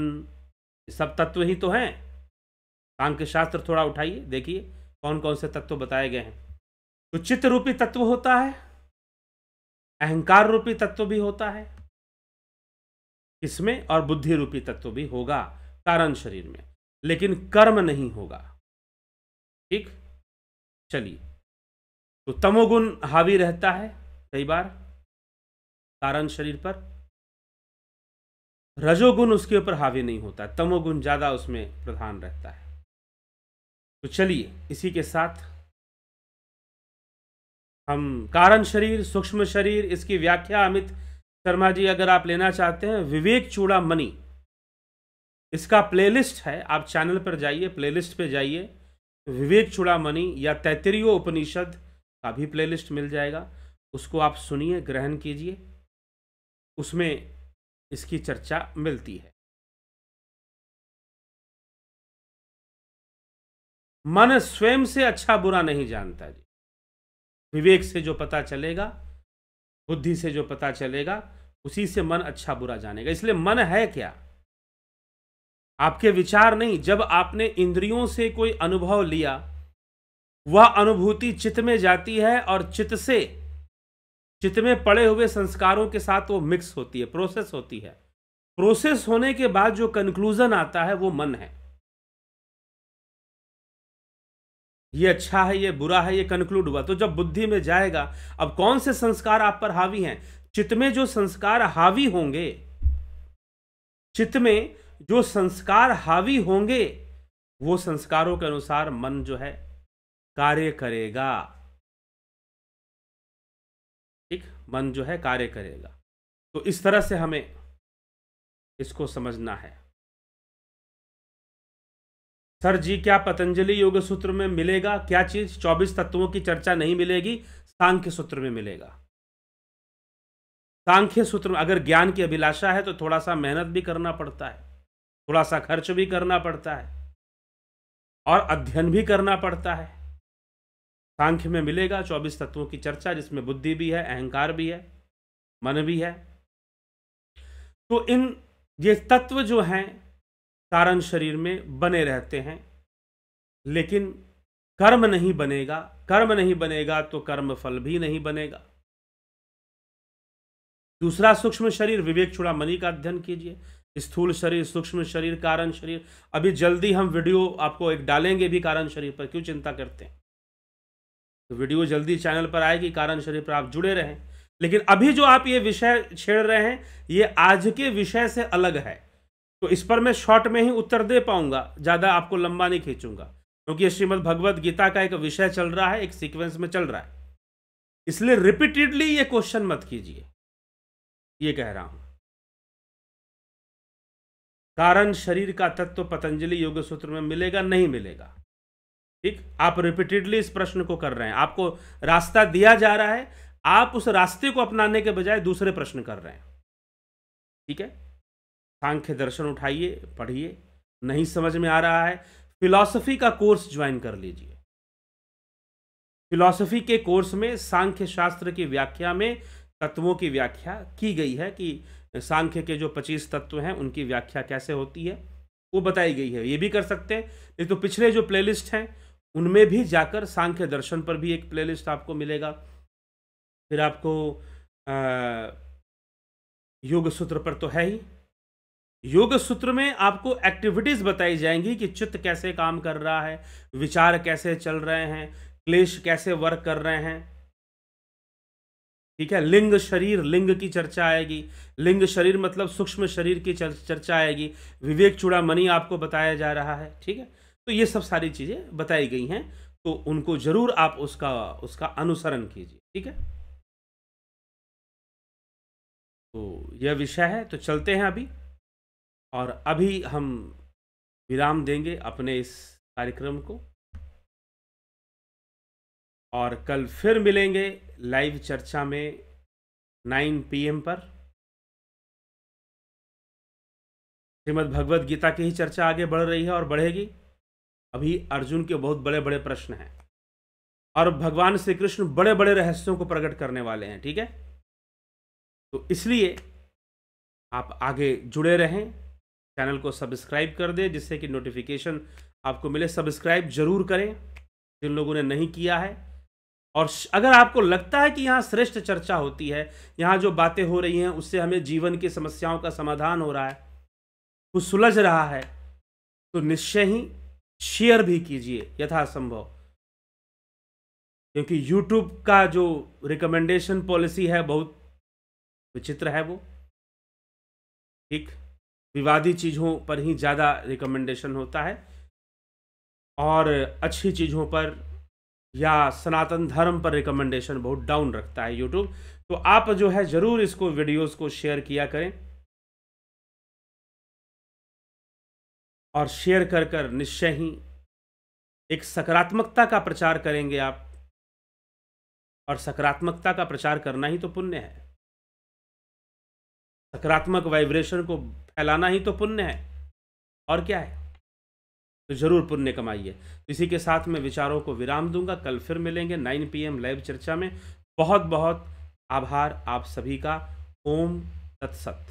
Speaker 1: ये सब तत्व ही तो हैं। सांख्य शास्त्र थोड़ा उठाइए, देखिए कौन कौन से तत्व बताए गए हैं। तो चित्त रूपी तत्व होता है, अहंकार रूपी तत्व भी होता है इसमें, और बुद्धि रूपी तत्व भी होगा कारण शरीर में, लेकिन कर्म नहीं होगा। ठीक, चलिए, तो तमोगुण हावी रहता है कई बार कारण शरीर पर, रजोगुण उसके ऊपर हावी नहीं होता, तमोगुण ज्यादा उसमें प्रधान रहता है। तो चलिए, इसी के साथ हम कारण शरीर, सूक्ष्म शरीर, इसकी व्याख्या अमित शर्मा जी अगर आप लेना चाहते हैं, विवेक चूड़ामणि, इसका प्लेलिस्ट है, आप चैनल पर जाइए, प्लेलिस्ट पे जाइए, विवेक चूड़ामणि या तैत्तिरीय उपनिषद का भी प्लेलिस्ट मिल जाएगा, उसको आप सुनिए, ग्रहण कीजिए, उसमें इसकी चर्चा मिलती है। मन स्वयं से अच्छा बुरा नहीं जानता जी। विवेक से जो पता चलेगा, बुद्धि से जो पता चलेगा, उसी से मन अच्छा बुरा जानेगा। इसलिए मन है क्या? आपके विचार नहीं। जब आपने इंद्रियों से कोई अनुभव लिया, वह अनुभूति चित्त में जाती है और चित्त में पड़े हुए संस्कारों के साथ वो मिक्स होती है, प्रोसेस होती है। प्रोसेस होने के बाद जो कंक्लूजन आता है वो मन है। ये अच्छा है, ये बुरा है, ये कंक्लूड हुआ। तो जब बुद्धि में जाएगा, अब कौन से संस्कार आप पर हावी हैं? चित्त में जो संस्कार हावी होंगे, चित्त में जो संस्कार हावी होंगे, वो संस्कारों के अनुसार मन जो है कार्य करेगा। ठीक, मन जो है कार्य करेगा। तो इस तरह से हमें इसको समझना है। सर जी, क्या पतंजलि योग सूत्र में मिलेगा क्या चीज? 24 तत्वों की चर्चा नहीं मिलेगी, सांख्य सूत्र में मिलेगा। सांख्य सूत्र में अगर ज्ञान की अभिलाषा है तो थोड़ा सा मेहनत भी करना पड़ता है, थोड़ा सा खर्च भी करना पड़ता है और अध्ययन भी करना पड़ता है। सांख्य में मिलेगा 24 तत्वों की चर्चा, जिसमें बुद्धि भी है, अहंकार भी है, मन भी है। तो ये तत्व जो हैं कारण शरीर में बने रहते हैं, लेकिन कर्म नहीं बनेगा। कर्म नहीं बनेगा तो कर्म फल भी नहीं बनेगा। दूसरा सूक्ष्म शरीर, विवेक चूड़ामणि का अध्ययन कीजिए। स्थूल शरीर, सूक्ष्म शरीर, कारण शरीर। अभी जल्दी हम वीडियो आपको एक डालेंगे भी कारण शरीर पर, क्यों चिंता करते हैं? तो वीडियो जल्दी चैनल पर आएगी, कारण शरीर पर आप जुड़े रहें। लेकिन अभी जो आप ये विषय छेड़ रहे हैं, ये आज के विषय से अलग है, तो इस पर मैं शॉर्ट में ही उत्तर दे पाऊंगा, ज्यादा आपको लंबा नहीं खींचूंगा, क्योंकि ये श्रीमद् भगवद गीता का एक विषय चल रहा है, एक सीक्वेंस में चल रहा है। इसलिए रिपीटेडली ये क्वेश्चन मत कीजिए, ये कह रहा हूं। कारण शरीर का तत्व पतंजलि योग सूत्र में मिलेगा, नहीं मिलेगा। ठीक, आप रिपीटेडली इस प्रश्न को कर रहे हैं, आपको रास्ता दिया जा रहा है, आप उस रास्ते को अपनाने के बजाय दूसरे प्रश्न कर रहे हैं। ठीक है, सांख्य दर्शन उठाइए, पढ़िए। नहीं समझ में आ रहा है, फिलॉसफी का कोर्स ज्वाइन कर लीजिए। फिलॉसफी के कोर्स में सांख्य शास्त्र की व्याख्या में तत्वों की व्याख्या की गई है कि सांख्य के जो 25 तत्व हैं उनकी व्याख्या कैसे होती है, वो बताई गई है। ये भी कर सकते हैं, नहीं तो पिछले जो प्लेलिस्ट हैं उनमें भी जाकर सांख्य दर्शन पर भी एक प्लेलिस्ट आपको मिलेगा। फिर आपको योग सूत्र पर तो है ही, योग सूत्र में आपको एक्टिविटीज बताई जाएंगी कि चित्त कैसे काम कर रहा है, विचार कैसे चल रहे हैं, क्लेश कैसे वर्क कर रहे हैं। ठीक है, लिंग शरीर, लिंग की चर्चा आएगी। लिंग शरीर मतलब सूक्ष्म शरीर की चर्चा आएगी। विवेक चूड़ामणि आपको बताया जा रहा है। ठीक है, तो ये सब सारी चीजें बताई गई हैं, तो उनको जरूर आप उसका अनुसरण कीजिए। ठीक है, तो यह विषय है। तो चलते हैं अभी, और अभी हम विराम देंगे अपने इस कार्यक्रम को, और कल फिर मिलेंगे लाइव चर्चा में 9 PM पर। श्रीमद् भगवद गीता की ही चर्चा आगे बढ़ रही है और बढ़ेगी। अभी अर्जुन के बहुत बड़े बड़े प्रश्न हैं, और भगवान श्री कृष्ण बड़े बड़े रहस्यों को प्रकट करने वाले हैं। ठीक है, तो इसलिए आप आगे जुड़े रहें, चैनल को सब्सक्राइब कर दें जिससे कि नोटिफिकेशन आपको मिले। सब्सक्राइब जरूर करें जिन लोगों ने नहीं किया है। और अगर आपको लगता है कि यहाँ श्रेष्ठ चर्चा होती है, यहाँ जो बातें हो रही हैं उससे हमें जीवन की समस्याओं का समाधान हो रहा है, कुछ सुलझ रहा है, तो निश्चय ही शेयर भी कीजिए यथासंभव, क्योंकि YouTube का जो रिकमेंडेशन पॉलिसी है बहुत विचित्र है वो। ठीक, विवादी चीज़ों पर ही ज़्यादा रिकमेंडेशन होता है, और अच्छी चीज़ों पर या सनातन धर्म पर रिकमेंडेशन बहुत डाउन रखता है YouTube। तो आप जो है ज़रूर इसको, वीडियोस को शेयर किया करें, और शेयर कर कर निश्चय ही एक सकारात्मकता का प्रचार करेंगे आप, और सकारात्मकता का प्रचार करना ही तो पुण्य है। सकारात्मक वाइब्रेशन को फैलाना ही तो पुण्य है, और क्या है। तो जरूर पुण्य कमाइए। इसी के साथ मैं विचारों को विराम दूंगा। कल फिर मिलेंगे 9 PM लाइव चर्चा में। बहुत बहुत आभार आप सभी का। ओम तत्सत।